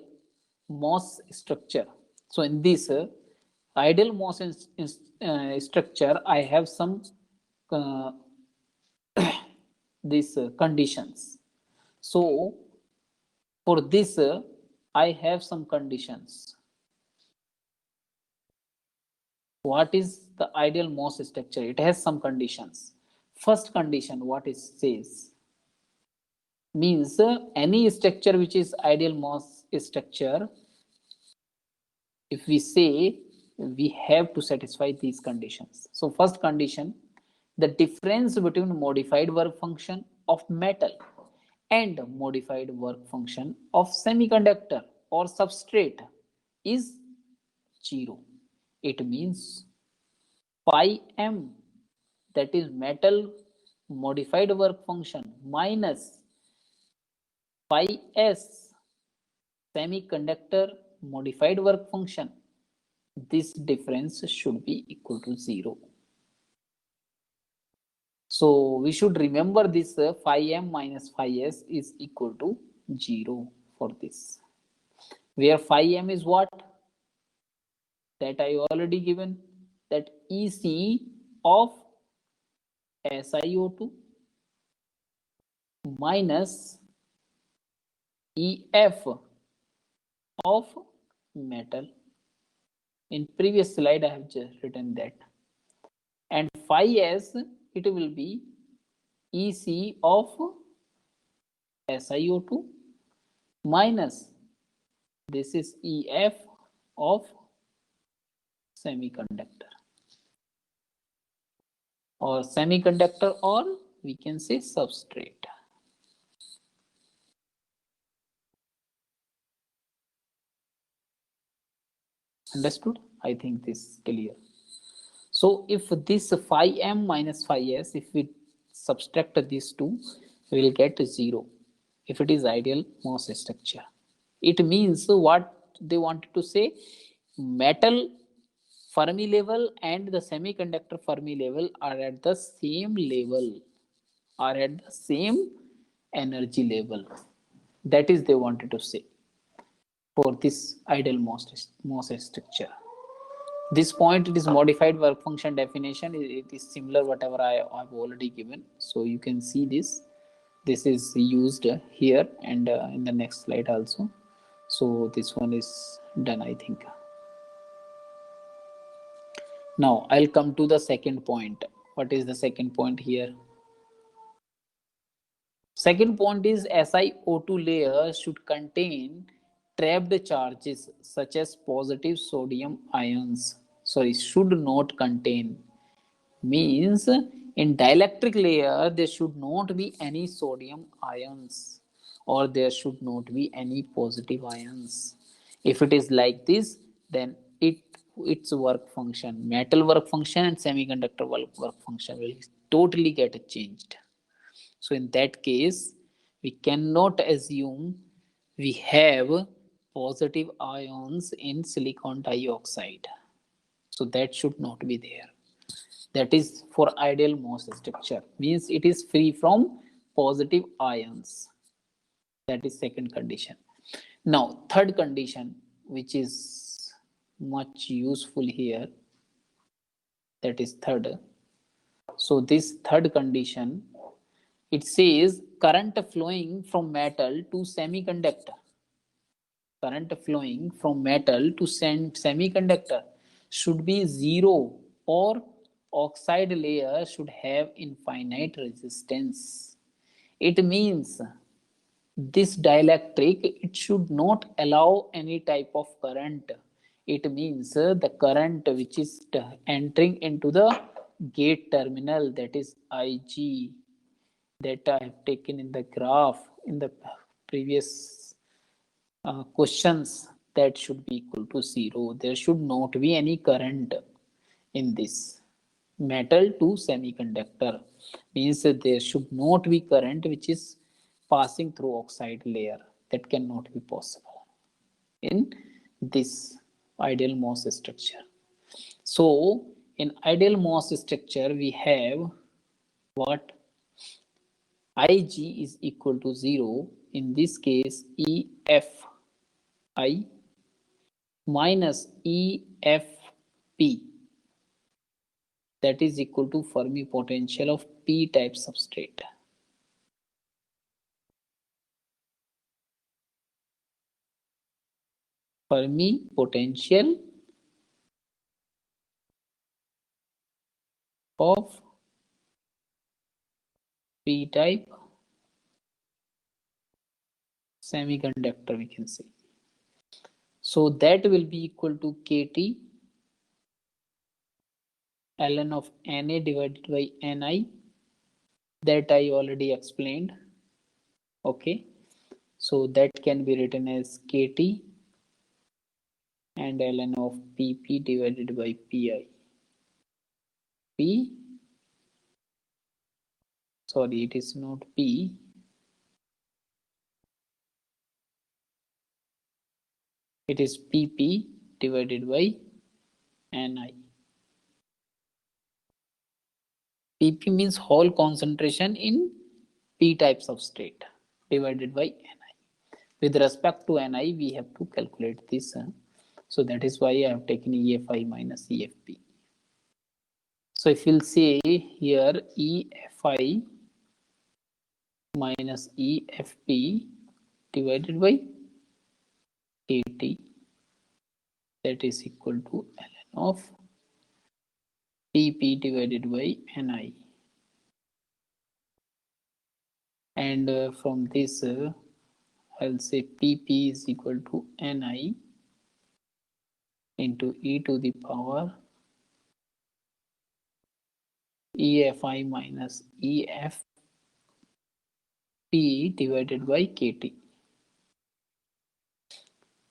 Mohs structure. So in this ideal Mohs structure, I have some uh, these conditions. So for this, I have some conditions. What is the ideal Mohs structure? It has some conditions. First condition, what it says, means any structure which is ideal Mohs structure, if we say, we have to satisfy these conditions. So first condition, the difference between modified work function of metal and modified work function of semiconductor or substrate is 0. It means phi m, that is metal modified work function, minus phi s semiconductor modified work function, this difference should be equal to 0. So we should remember this phi m minus phi s is equal to 0 for this, where phi m is what, that I already given, that EC of SiO2 minus EF of metal. In previous slide I have just written that. And phi s, it will be EC of SiO2 minus this is EF of semiconductor, or we can say substrate. Understood? I think this is clear. So if this phi m minus phi s, if we subtract these two, we will get 0 if it is ideal Mohs structure. It means what they wanted to say, metal Fermi level and the semiconductor Fermi level are at the same level, are at the same energy level. That is they wanted to say for this ideal Mohs structure. This point, it is modified work function definition. It is similar whatever I have already given. So you can see this. This is used here and in the next slide also. So this one is done, I think. Now I'll come to the second point. What is the second point here? Second point is SiO2 layer should contain trapped charges such as positive sodium ions. Sorry, should not contain. Means in dielectric layer there should not be any sodium ions, or there should not be any positive ions. If it is like this, then its work function, metal work function and semiconductor work function will totally get changed. So in that case, we cannot assume we have positive ions in silicon dioxide. So that should not be there. That is for ideal Mohs structure, means it is free from positive ions. That is second condition. Now third condition, which is much useful here, that is third. So this third condition, it says current flowing from metal to semiconductor. Current flowing from metal to semiconductor should be 0 or oxide layer should have infinite resistance. It means this dielectric, it should not allow any type of current. It means the current which is entering into the gate terminal, that is Ig, that I have taken in the graph in the previous questions, that should be equal to 0. There should not be any current in this metal to semiconductor, means that there should not be current which is passing through oxide layer. That cannot be possible in this ideal MOS structure. So in ideal MOS structure we have what? Ig is equal to 0. In this case, EFI minus EFP, that is equal to Fermi potential of p-type substrate. Fermi potential of p-type semiconductor, we can say. So that will be equal to KT ln of Na divided by Ni, that I already explained. Okay, so that can be written as KT and ln of Pp divided by Pi. Sorry, it is not P. It is Pp divided by Ni. Pp means whole concentration in p-type substrate divided by Ni. With respect to Ni, we have to calculate this. So that is why I have taken EFI minus EFP. So if you'll see here, EFI minus EFP divided by KT, that is equal to ln of Pp divided by Ni. And from this, I'll say Pp is equal to Ni into e to the power EFI minus EFP divided by KT.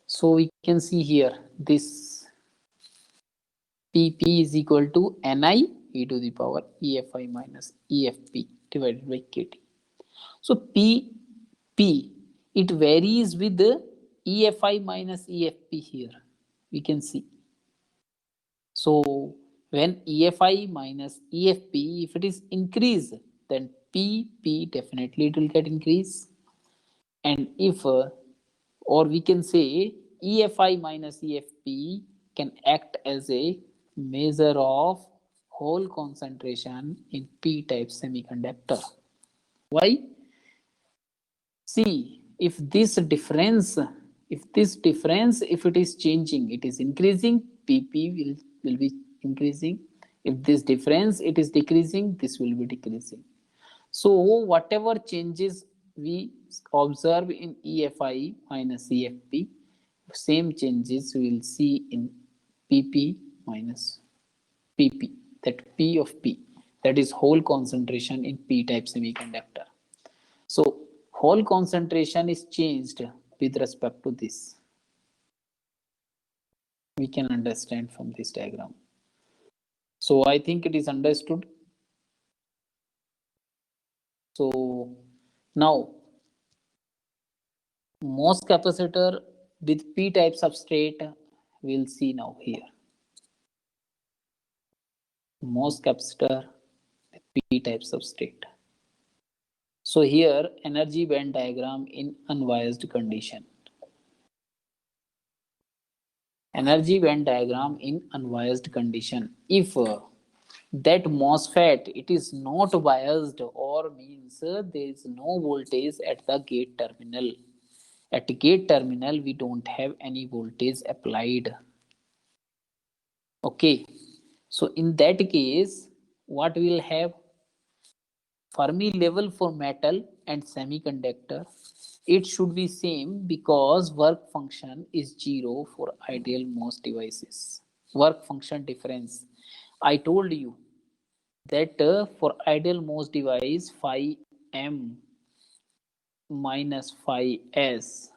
So we can see here this Pp is equal to Ni e to the power EFI minus EFP divided by KT. So P, it varies with the EFI minus EFP here. We can see. So when EFI minus EFP, if it is increased, then PP definitely it will get increased. And if, or we can say EFI minus EFP can act as a measure of hole concentration in p-type semiconductor. Why? See, if this difference, if it is changing, it is increasing, PP will be increasing. If this difference, it is decreasing, this will be decreasing. So whatever changes we observe in EFI minus EFP, same changes we will see in PP minus PP, that P of P, that is hole concentration in p-type semiconductor. So hole concentration is changed with respect to this. We can understand from this diagram. So I think it is understood. So now MOS capacitor with p-type substrate we'll see now here. MOS capacitor with p-type substrate. So here energy band diagram in unbiased condition. Energy band diagram in unbiased condition. If that MOSFET it is not biased, or means there is no voltage at the gate terminal. At gate terminal we don't have any voltage applied. Okay, So in that case, what we'll have? Fermi level for metal and semiconductor, it should be same because work function is 0 for ideal MOS devices. Work function difference. I told you that for ideal MOS device, phi m minus phi s,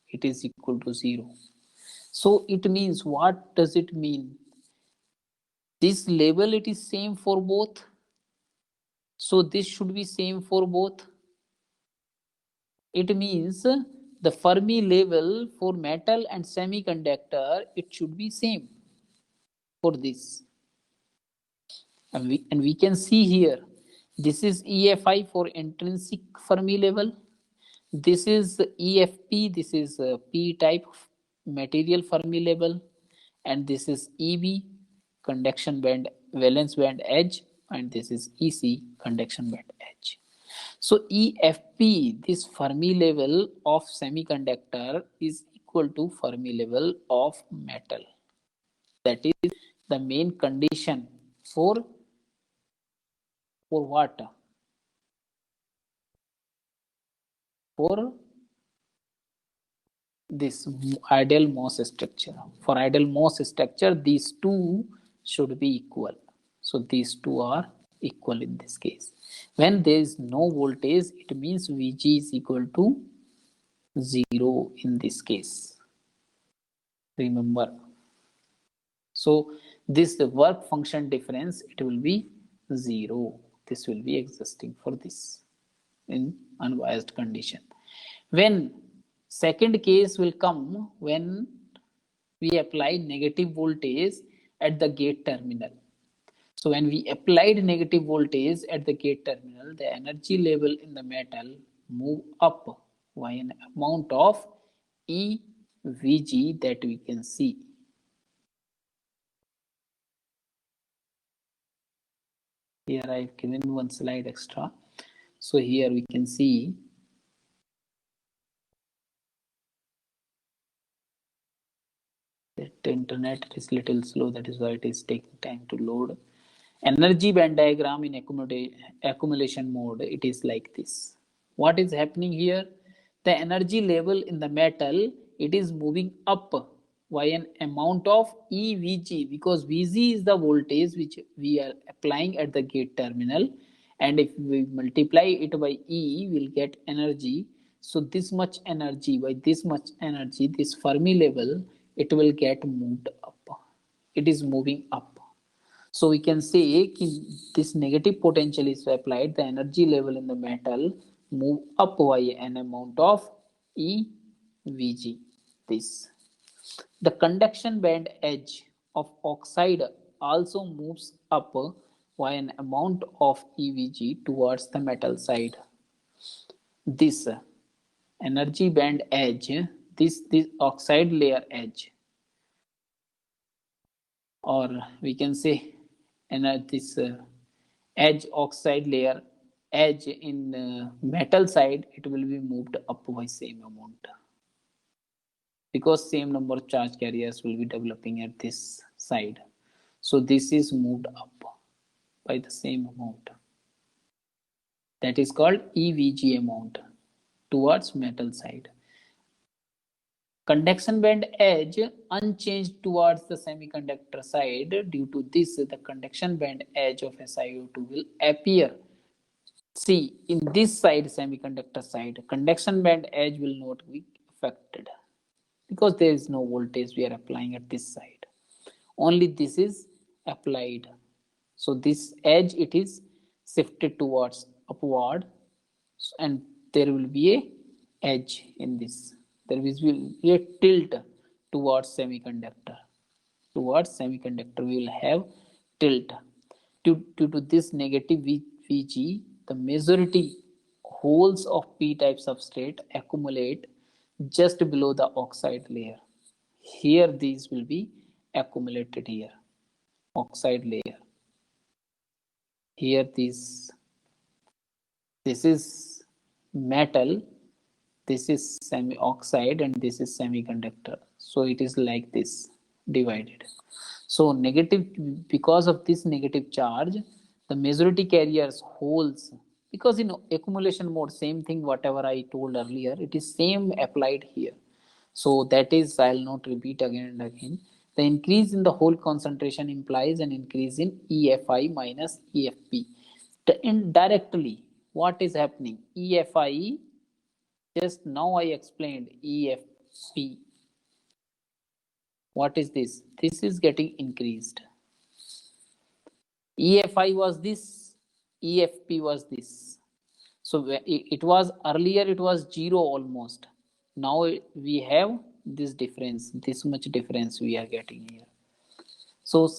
it is equal to 0. So it means, what does it mean? This label, it is same for both. So this should be same for both. It means the Fermi level for metal and semiconductor, it should be same for this. And we can see here, this is EFI for intrinsic Fermi level. This is EFP, this is P type material Fermi level. And this is EB, conduction band, valence band edge. And this is EC, conduction band edge. So EFP, this Fermi level of semiconductor, is equal to Fermi level of metal. That is the main condition for what? For this ideal MOS structure. For ideal MOS structure, these two should be equal. So these two are equal in this case. When there is no voltage, it means Vg is equal to 0 in this case. Remember. So this the work function difference, it will be 0. This will be existing for this in unbiased condition. When second case will come, when we apply negative voltage at the gate terminal. So when we applied negative voltage at the gate terminal, the energy level in the metal move up by an amount of EVG that we can see. Here I have given one slide extra. So here we can see that the internet is little slow, that is why it is taking time to load. Energy band diagram in accumulation mode, it is like this. What is happening here? The energy level in the metal, it is moving up by an amount of EVG, because VG is the voltage which we are applying at the gate terminal, and if we multiply it by E, we'll get energy. So this much energy by this much energy, this Fermi level, it will get moved up. It is moving up. So we can say this negative potential is applied, the energy level in the metal move up by an amount of EVG. This. The conduction band edge of oxide also moves up by an amount of EVG towards the metal side. This energy band edge, this oxide layer edge, or we can say this edge oxide layer edge in metal side, it will be moved up by same amount, because same number of charge carriers will be developing at this side. So this is moved up by the same amount. That is called EVG amount towards metal side. Conduction band edge unchanged towards the semiconductor side. Due to this, the conduction band edge of SiO2 will appear. See, in this side, semiconductor side, conduction band edge will not be affected, because there is no voltage we are applying at this side. Only this is applied. So this edge, it is shifted towards upward, and there will be a edge in this. There will be a tilt towards semiconductor. Towards semiconductor, we will have tilt. Due to this negative VG, the majority holes of P-type substrate accumulate just below the oxide layer. Here these will be accumulated here, oxide layer. Here this is metal, this is semi-oxide, and this is semiconductor. So it is like this, divided. So negative, because of this negative charge, the majority carriers holes, because in accumulation mode, same thing whatever I told earlier, it is same applied here. So that is, I'll not repeat again and again. The increase in the hole concentration implies an increase in EFI minus EFP. Indirectly, what is happening? EFI, just now I explained EFP. What is this? This is getting increased. EFI was this, EFP was this. So it was earlier, it was zero almost. Now we have this difference, this much difference we are getting here. So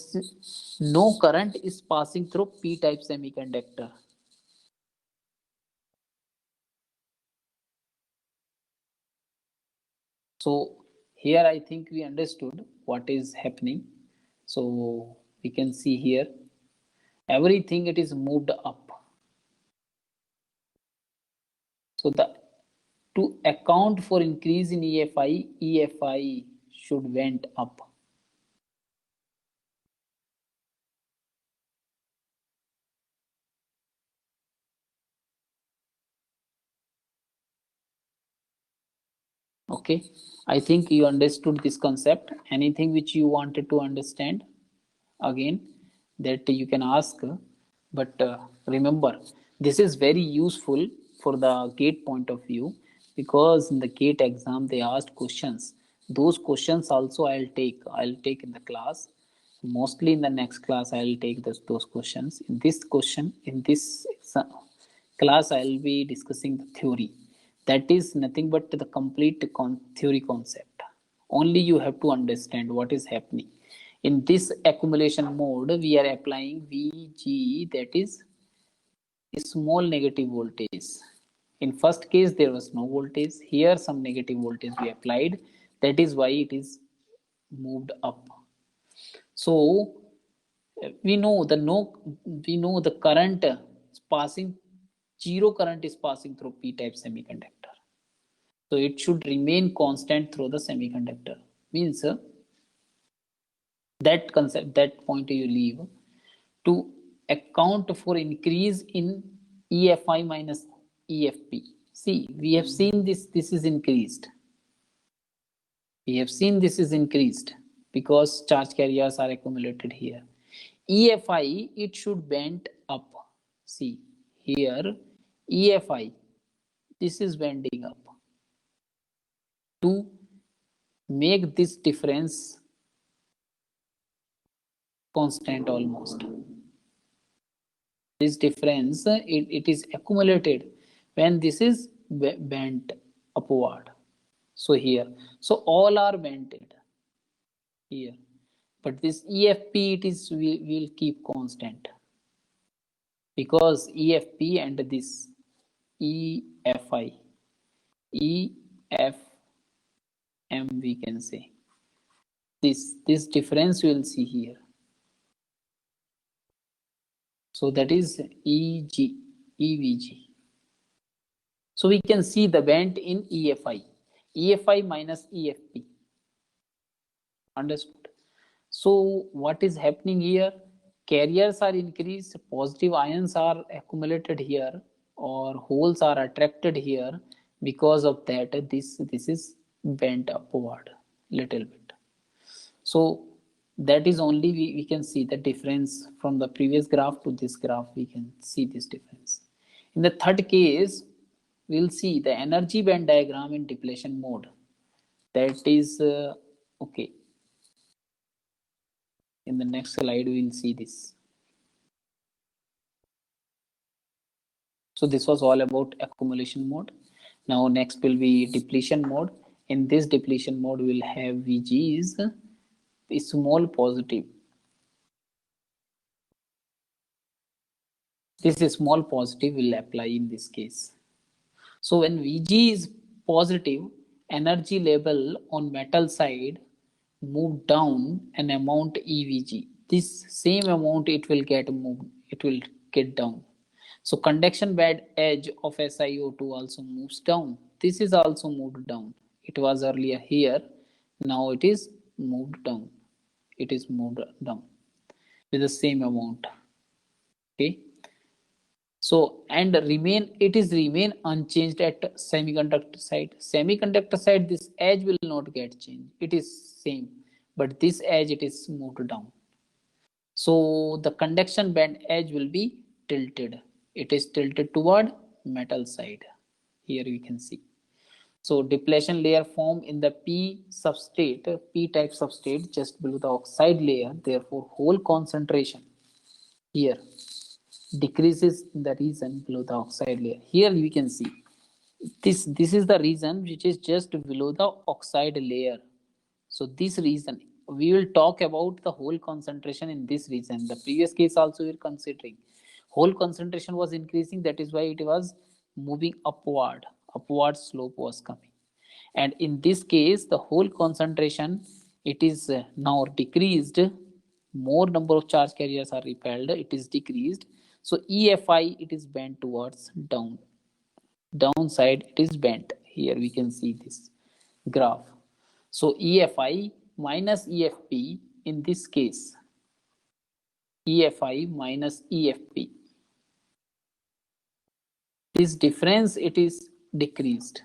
no current is passing through P-type semiconductor. So here I think we understood what is happening. So we can see here, everything it is moved up. So to account for increase in EFI, EFI should went up. Okay, I think you understood this concept. Anything which you wanted to understand again, that you can ask, but remember, this is very useful for the gate point of view, because in the gate exam they asked questions. Those questions also I'll take in the class. Mostly in the next class I'll take those questions. In this class I'll be discussing the theory. That is nothing but the complete theory concept. Only you have to understand what is happening. In this accumulation mode, we are applying VG, that is a small negative voltage. In first case there was no voltage, here some negative voltage we applied, that is why it is moved up. So we know the no we know the current is passing, zero current is passing through P-type semiconductor. So it should remain constant through the semiconductor. Means that concept, that point you leave to account for increase in EFI minus EFP. See, we have seen this is increased. We have seen this is increased because charge carriers are accumulated here. EFI, it should bend up. See, here EFI, this is bending up. To make this difference constant almost. This difference, it is accumulated when this is bent upward. So here, so all are bented here, but this EFP, it is will keep constant, because EFP and this EFI, EFM, we can say this difference we will see here. So that is EG, EVG. So we can see the bend in EFI, EFI minus EFP. Understood? So what is happening here? Carriers are increased, positive ions are accumulated here, or holes are attracted here. Because of that, this is bent upward little bit. So that is only we can see the difference from the previous graph to this graph. We can see this difference. In the third case, we'll see the energy band diagram in depletion mode. That is okay. In the next slide, we'll see this. So this was all about accumulation mode. Now next will be depletion mode. In this depletion mode, we'll have VGs small positive. This small positive will apply in this case. So when Vg is positive, energy level on metal side move down an amount EVG. This same amount it will get moved, it will get down. So conduction band edge of SiO2 also moves down. This is also moved down. It was earlier here, now it is moved down. it is moved down with the same amount. Okay, so and remain unchanged at semiconductor side. Semiconductor side, this edge will not get changed, it is same, but this edge it is moved down. So the conduction band edge will be tilted, it is tilted toward metal side. Here you can see. So depletion layer form in the p substrate, p type substrate just below the oxide layer, therefore hole concentration here decreases in the region below the oxide layer. Here you can see this is the region which is just below the oxide layer. So this region we will talk about the hole concentration in this region. The previous case also we are considering hole concentration was increasing, that is why it was moving upward slope was coming. And in this case the hole concentration it is now decreased, more number of charge carriers are repelled, it is decreased. So EFI it is bent towards downside, it is bent. Here we can see this graph. So EFI minus EFP in this case, EFI minus EFP, this difference it is decreased.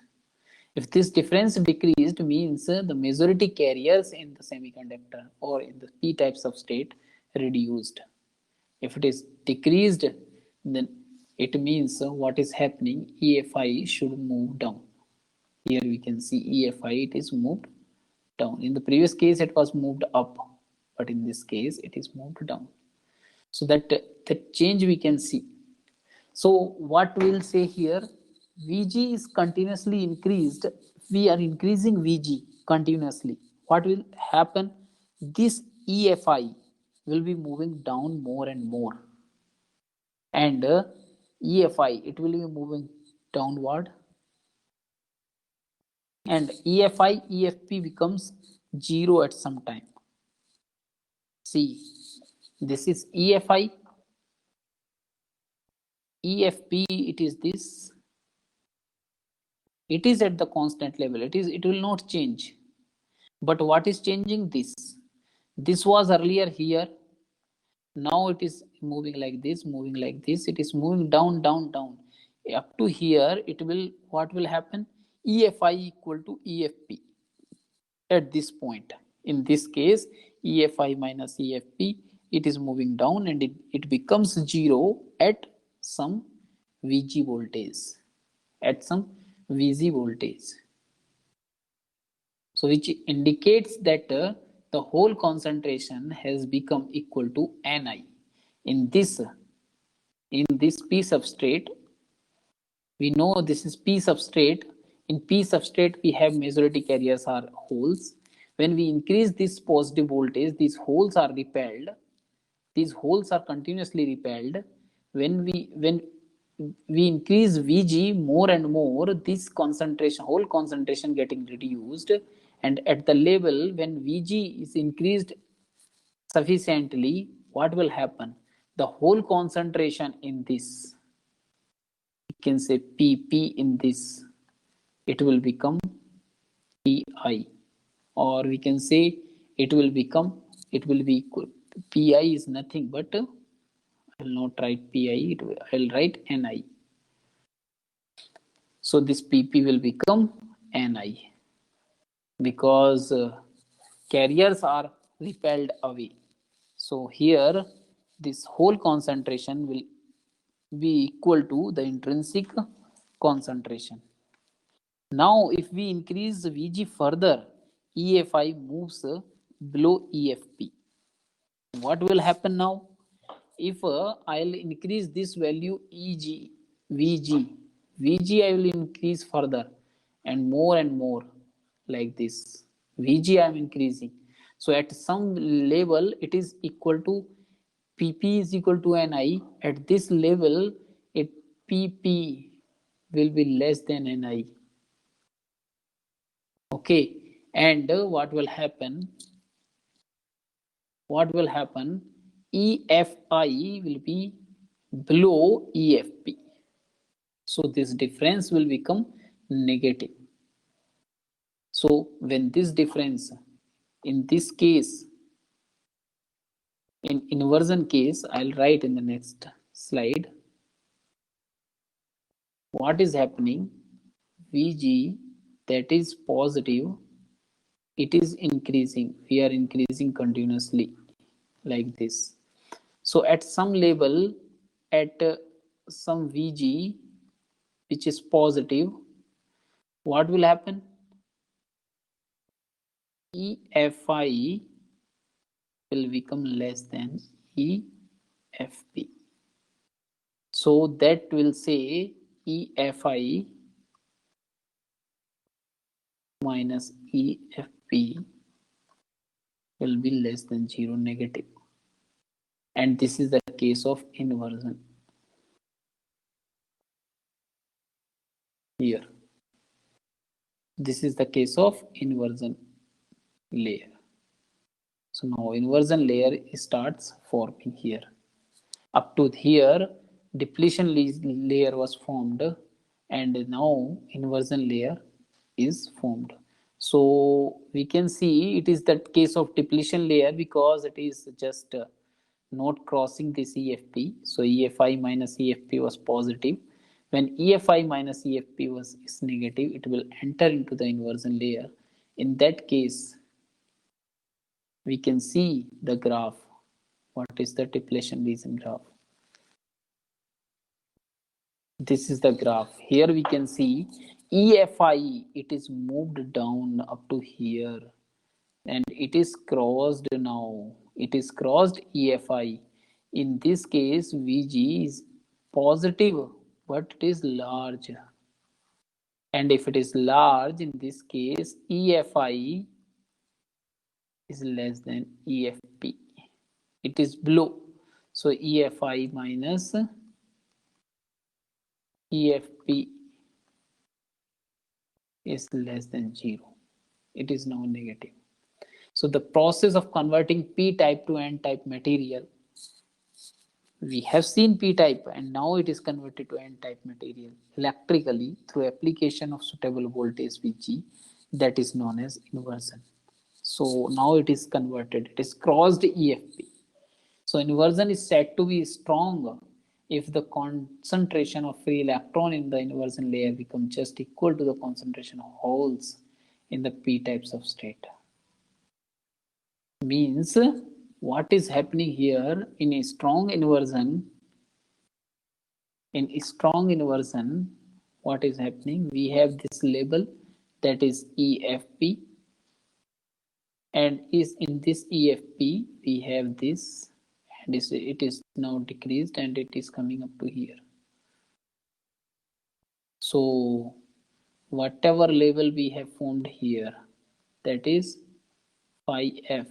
If this difference decreased means the majority carriers in the semiconductor or in the p type substrate reduced. If it is decreased, then it means what is happening, EFI should move down. Here we can see EFI it is moved down. In the previous case it was moved up, but in this case it is moved down. So that change we can see. So what we'll say here, Vg is continuously increased. We are increasing Vg continuously. What will happen? This EFI will be moving down more and more. And EFI, it will be moving downward. And EFI, EFP becomes 0 at some time. See, this is EFI. EFP, it is this. It is at the constant level. It will not change. But what is changing? This was earlier here. Now it is moving like this, moving like this. It is moving down, down, down. Up to here, what will happen? EFI equal to EFP at this point. In this case, EFI minus EFP, it is moving down and it becomes 0 at some Vg voltage. At some Vg voltage. So which indicates that the hole concentration has become equal to Ni. In this P substrate, we know this is P substrate. In P substrate, we have majority carriers are holes. When we increase this positive voltage, these holes are repelled. These holes are continuously repelled. When we increase Vg more and more, this concentration, hole concentration getting reduced. And at the level when Vg is increased sufficiently, what will happen? The whole concentration in this, you can say Pp in this, it will become Pi, or we can say it will be equal. Pi is nothing but, I will not write Pi, I will write Ni. So this Pp will become Ni because carriers are repelled away. So here this whole concentration will be equal to the intrinsic concentration. Now if we increase Vg further, EFI moves below EFP. What will happen now? If I'll increase this value Vg I will increase further and more like this. Vg I am increasing. So at some level it is equal to Pp is equal to Ni. At this level, Pp will be less than Ni. Okay, and what will happen? EFI will be below EFP. So this difference will become negative. So when this difference, in this case, In inversion case, I'll write in the next slide. What is happening? Vg that is positive, it is increasing. We are increasing continuously like this. So at some level, at some Vg which is positive, what will happen? EFI will become less than EFP. So that will say EFI minus EFP will be less than 0, negative. And this is the case of inversion. Here. This is the case of inversion layer. So now inversion layer starts forming here. Up to here, depletion layer was formed, and now inversion layer is formed. So we can see it is that case of depletion layer because it is just not crossing this EFP. So EFI minus EFP was positive. When EFI minus EFP is negative, it will enter into the inversion layer. In that case, we can see the graph. What is the depletion region graph? This is the graph. Here we can see EFI, it is moved down up to here and it is crossed now. It is crossed EFI. In this case, Vg is positive, but it is large. And if it is large, in this case, EFI is less than EFP. It is below. So EFI minus EFP is less than 0. It is now negative. So the process of converting p-type to n-type material, we have seen p-type and now it is converted to n-type material electrically through application of suitable voltage Vg, that is known as inversion. So now it is converted, it is crossed EFP. So inversion is said to be strong if the concentration of free electron in the inversion layer becomes just equal to the concentration of holes in the p-type substrate. Means what is happening here in a strong inversion, what is happening? We have this label that is EFP, and is in this EFP we have this, and it is now decreased and it is coming up to here. So whatever label we have formed here, that is phi f,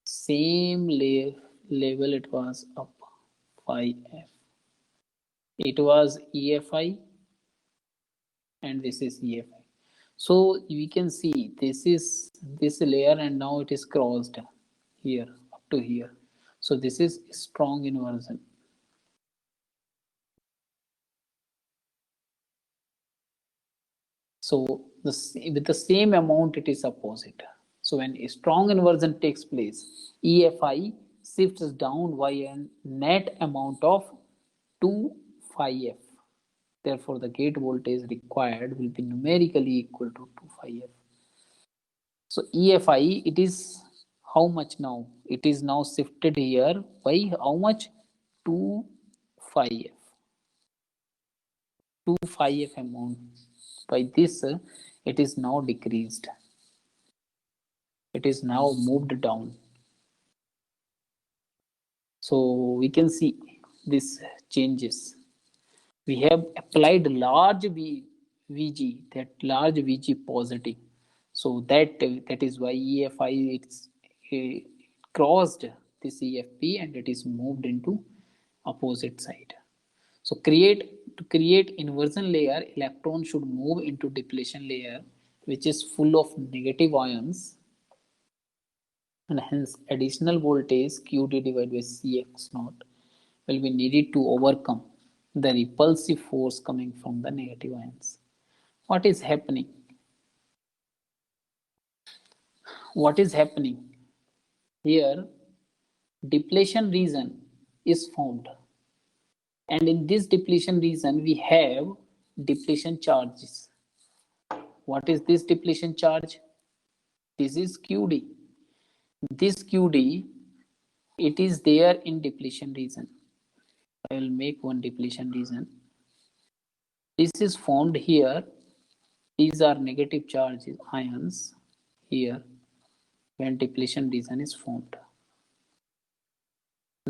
same level it was up, phi f. It was EFI and this is EFI. So we can see this is this layer and now it is crossed here up to here. So this is strong inversion. So with the same amount it is opposite. So when a strong inversion takes place, EFI shifts down by a net amount of 2 phi f. Therefore, the gate voltage required will be numerically equal to 2 phi f. So EFI, it is how much now? It is now shifted here by how much? 2 phi f. 2 phi f amount. By this, it is now decreased. It is now moved down. So we can see this changes. We have applied large Vg, that large Vg positive. So that is why EFI it's crossed this EFP and it is moved into opposite side. So to create inversion layer, electron should move into depletion layer, which is full of negative ions, and hence additional voltage Qt divided by Cx naught will be needed to overcome the repulsive force coming from the negative ions. What is happening? What is happening? Here, depletion region is formed. And in this depletion region, we have depletion charges. What is this depletion charge? This is QD. This QD, it is there in depletion region. I will make one depletion region. This is formed here. These are negative charges, ions here when depletion region is formed.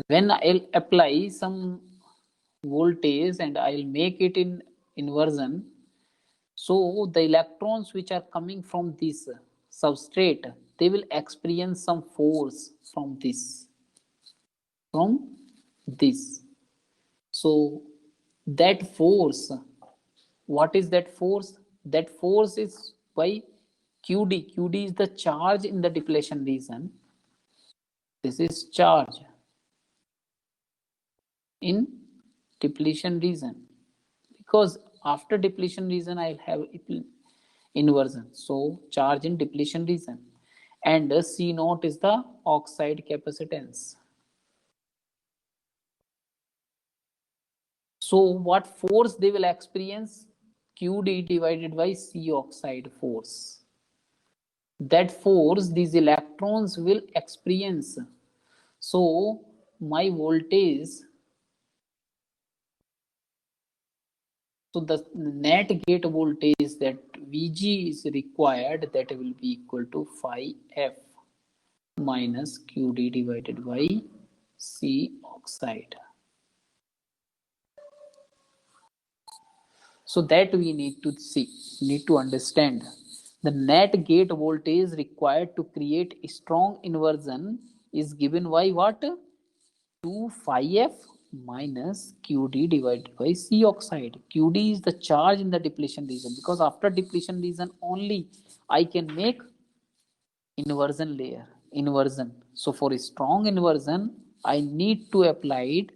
When I'll apply some voltage and I'll make it in inversion, so the electrons which are coming from this substrate, they will experience some force from this. So that force, what is that force? That force is by QD. QD is the charge in the depletion region. This is charge in depletion region, because after depletion region I'll have inversion. So charge in depletion region, and C naught is the oxide capacitance. So what force they will experience? QD divided by C oxide force. That force these electrons will experience. So my voltage, so the net gate voltage that VG is required, that will be equal to phi F minus QD divided by C oxide. So that we need to see, need to understand. The net gate voltage required to create a strong inversion is given by what? 2 phi F minus QD divided by C oxide. QD is the charge in the depletion region, because after depletion region only I can make inversion layer, inversion. So for a strong inversion, I need to apply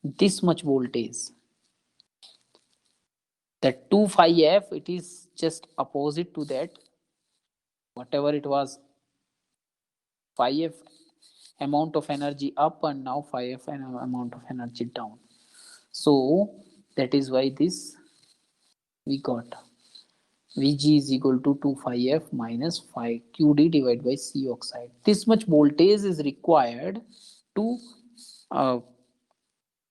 this much voltage. That 2 phi F, it is just opposite to that. Whatever it was, phi F amount of energy up, and now phi F amount of energy down. So that is why this we got Vg is equal to 2 phi F minus phi Qd divided by C oxide. This much voltage is required to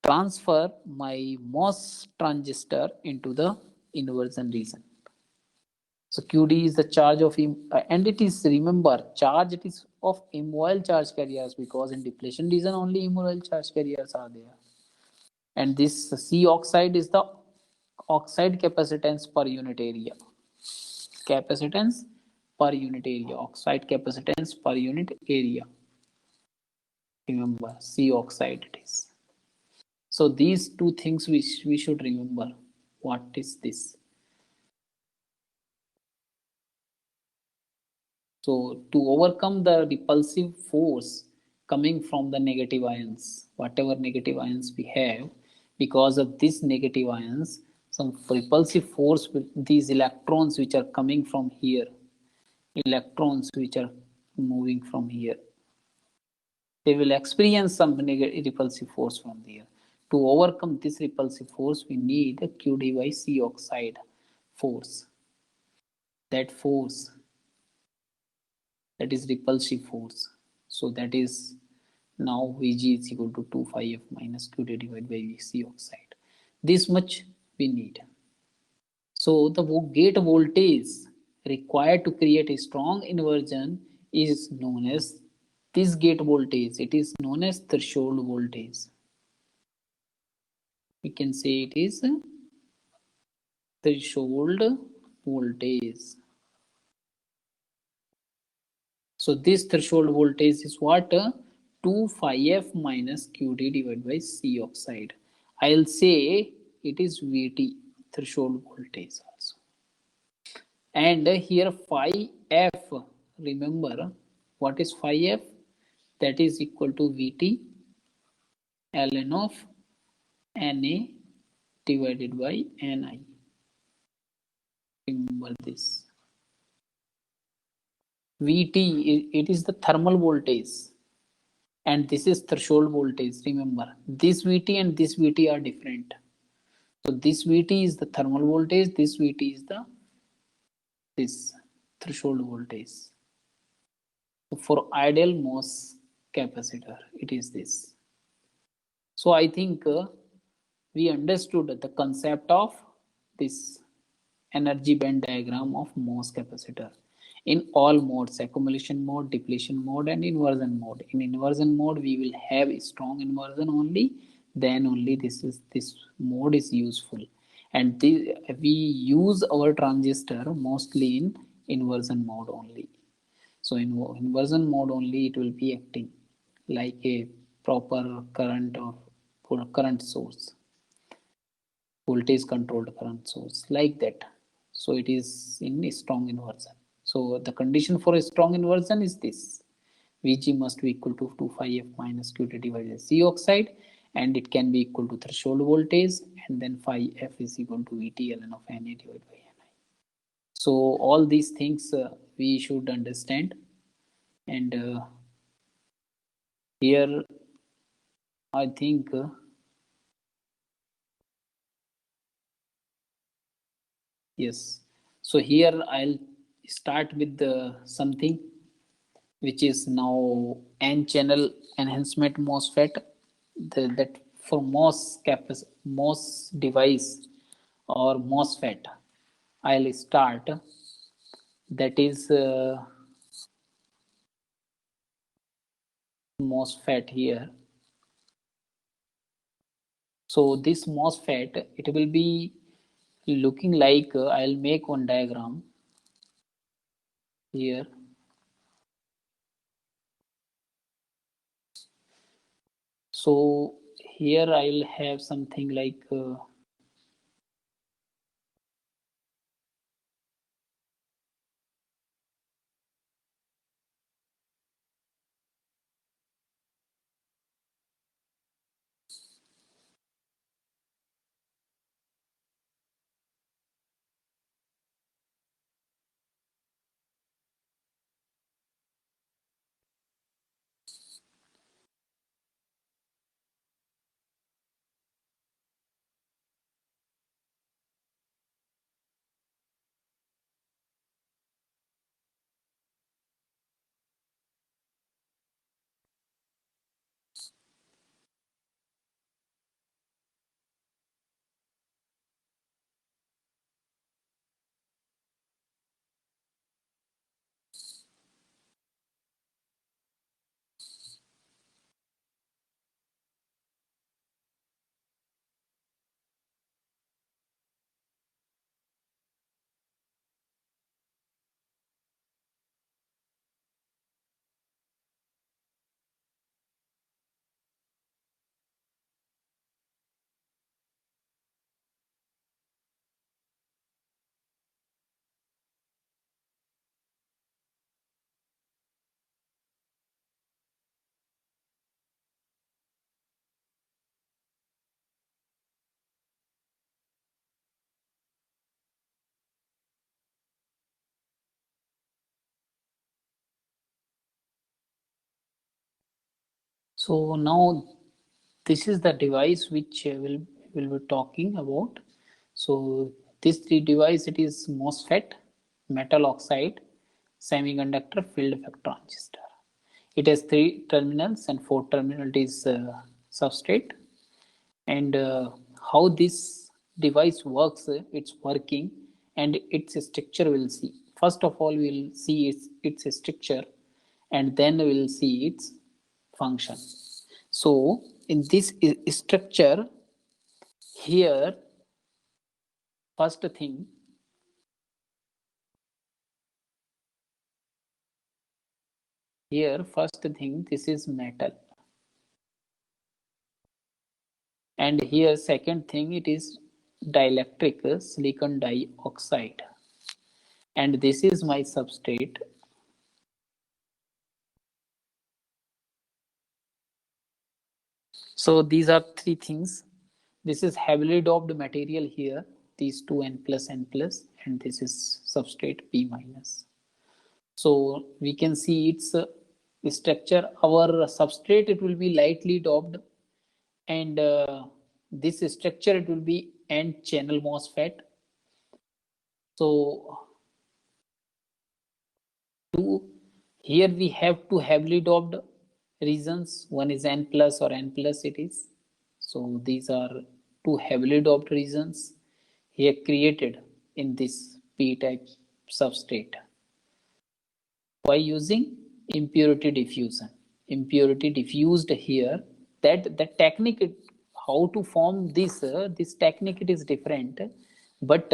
transfer my MOS transistor into the inversion region. So QD is the charge of, and it is, remember, charge, it is of immoile charge carriers, because in depletion region only immoile charge carriers are there. And this C oxide is the oxide capacitance per unit area. Capacitance per unit area, oxide capacitance per unit area. Remember, C oxide it is. So these two things we should remember. What is this? So to overcome the repulsive force coming from the negative ions, whatever negative ions we have, because of this negative ions, some repulsive force with these electrons which are coming from here, electrons which are moving from here, they will experience some negative repulsive force from there. To overcome this repulsive force, we need a QD by C oxide force. That force, that is repulsive force. So that is now Vg is equal to 2 phi F minus Qd divided by C oxide. This much we need. So the gate voltage required to create a strong inversion is known as this gate voltage. It is known as threshold voltage. We can say it is threshold voltage. So this threshold voltage is what? 2 phi F minus Qd divided by C oxide. I'll say it is Vt, threshold voltage also. And here phi F, remember what is phi F? That is equal to Vt ln of Na divided by Ni. Remember this. Vt, it is the thermal voltage, and this is threshold voltage. Remember, this VT and this VT are different. So this VT is the thermal voltage, this VT is the this threshold voltage. So for ideal MOS capacitor, it is this. So I think we understood the concept of this energy band diagram of MOS capacitor in all modes: accumulation mode, depletion mode, and inversion mode. In inversion mode, we will have strong inversion only, then only this mode is useful. And we use our transistor mostly in inversion mode only. So in inversion mode only, it will be acting like a proper current or current source, voltage controlled current source, like that. So it is in a strong inversion. So the condition for a strong inversion is this: Vg must be equal to 2 phi f minus Qt divided C oxide, and it can be equal to threshold voltage, and then phi f is equal to Vt ln of Na divided by Ni. So all these things we should understand. And here I think yes. So here I'll start with something which is now N-channel enhancement MOSFET. That for MOS device or MOSFET, I'll start. That is MOSFET here. So this MOSFET, it will be looking like I'll make one diagram here. So here I'll have something like so now this is the device which will be talking about. So this the device, it is MOSFET, metal oxide semiconductor field effect transistor. It has 3 terminals and 4 terminal is substrate. And how this device works, it's working, and its structure we'll see. First of all, we'll see its structure, and then we'll see its function. So in this structure here, first thing, this is metal, and here second thing, it is dielectric silicon dioxide, and this is my substrate. So these are three things. This is heavily doped material here, these two N+, and this is substrate P-. So we can see its structure, our substrate, it will be lightly doped, and this structure, it will be n channel MOSFET. So here we have two heavily doped regions. One is n plus or n plus it is. So these are two heavily doped regions here created in this p type substrate by using impurity diffusion. Impurity diffused here, that the technique, how to form this technique, it is different, but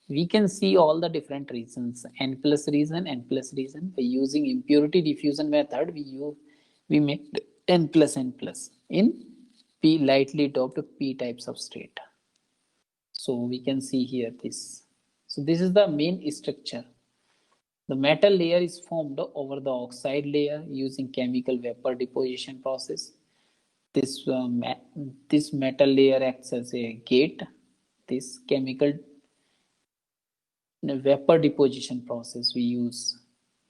we can see all the different reasons, n plus reason, n plus reason. By using impurity diffusion method, we make n plus n plus in p lightly doped p type substrate. So we can see here this. So this is the main structure. The metal layer is formed over the oxide layer using chemical vapor deposition process. This metal layer acts as a gate. This chemical vapor deposition process, we use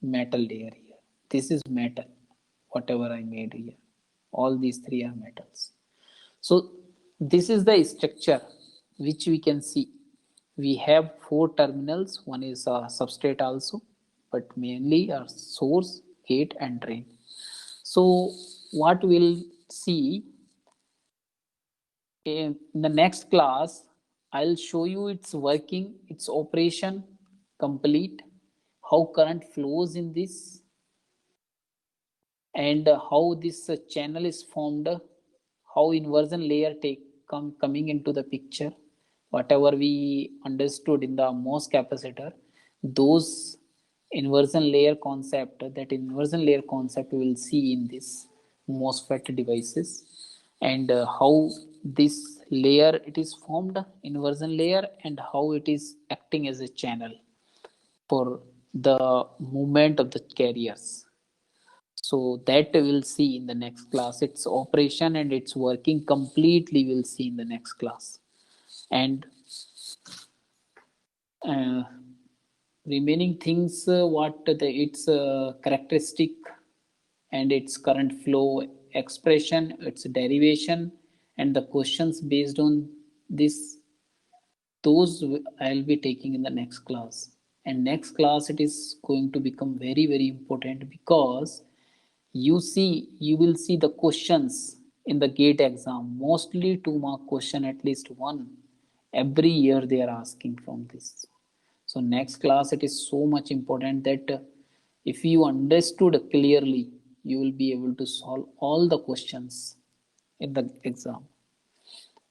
metal layer here. This is metal, whatever I made here. All these three are metals. So this is the structure which we can see. We have four terminals. One is a substrate also, but mainly our source, gate, and drain. So what we'll see in the next class, I'll show you its working, its operation complete, how current flows in this, and how this channel is formed, how inversion layer coming into the picture. Whatever we understood in the MOS capacitor, those inversion layer concept, that inversion layer concept we will see in this MOSFET devices, and how this layer it is formed, inversion layer, and how it is acting as a channel for the movement of the carriers. So that we'll see in the next class. Its operation and its working completely we'll see in the next class. And uh, remaining things, what its characteristic and its current flow expression, its derivation, and the questions based on this, those I'll be taking in the next class. And next class, it is going to become very, very important, because you will see the questions in the gate exam, mostly 2 mark question, at least one every year they are asking from this. So next class, it is so much important that if you understood clearly, you will be able to solve all the questions in the exam.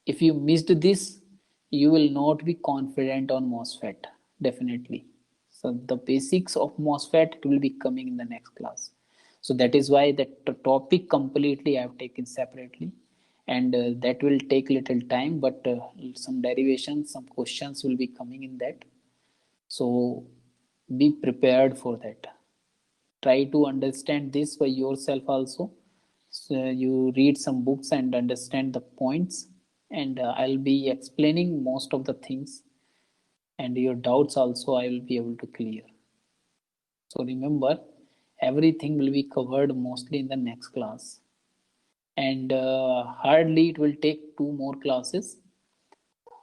If you missed this, you will not be confident on MOSFET, definitely. So the basics of MOSFET will be coming in the next class. So that is why that topic completely I have taken separately, and that will take little time, but some derivations, some questions will be coming in that. So be prepared for that. Try to understand this by yourself also. So you read some books and understand the points, and I'll be explaining most of the things, and your doubts also I will be able to clear. So remember, everything will be covered mostly in the next class, and hardly it will take 2 more classes,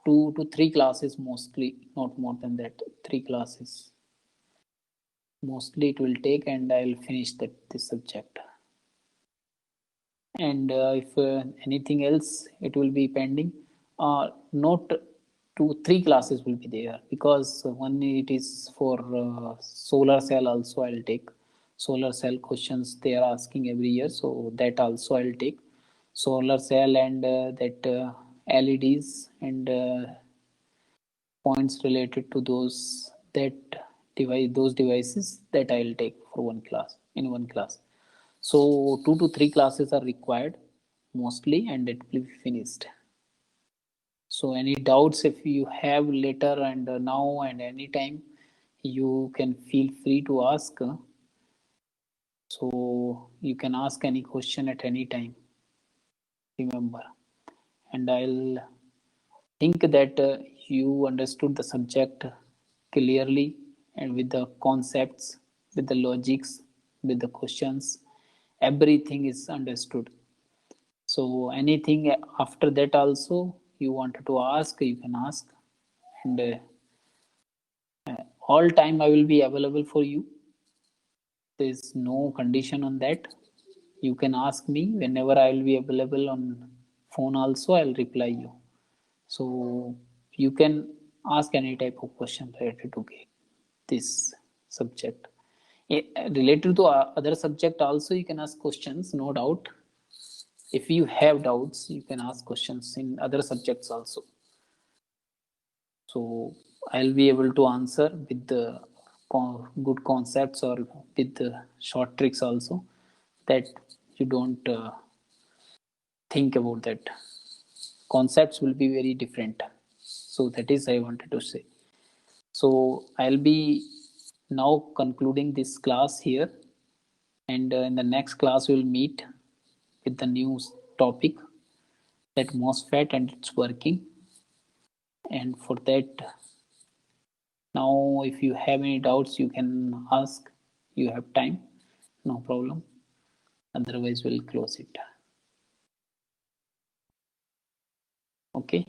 2 to 3 classes mostly, not more than that. 3 classes mostly it will take, and I'll finish this subject. And if anything else, it will be pending. Not 2 3 classes will be there, because one it is for solar cell also. I'll take solar cell questions they are asking every year, so that also I'll take solar cell, and that LEDs, and points related to those devices, that I'll take for one class, in one class. So 2 to 3 classes are required mostly, and it will be finished. So any doubts if you have later, and now, and anytime, you can feel free to ask. So you can ask any question at any time, remember. And I'll think that you understood the subject clearly, and with the concepts, with the logics, with the questions, everything is understood. So anything after that also you wanted to ask, you can ask, and all time I will be available for you. There's no condition on that. You can ask me whenever I will be available on phone also, I'll reply you. So you can ask any type of question related to this subject. Related to other subject also, you can ask questions, no doubt. If you have doubts, you can ask questions in other subjects also. So I'll be able to answer with the good concepts or with the short tricks also, that you don't think about that. Concepts will be very different. So that is I wanted to say. So I'll be now concluding this class here, and in the next class we'll meet with the new topic, that MOSFET and its working. And for that, now if you have any doubts, you can ask. You have time, no problem. Otherwise, we'll close it. Okay.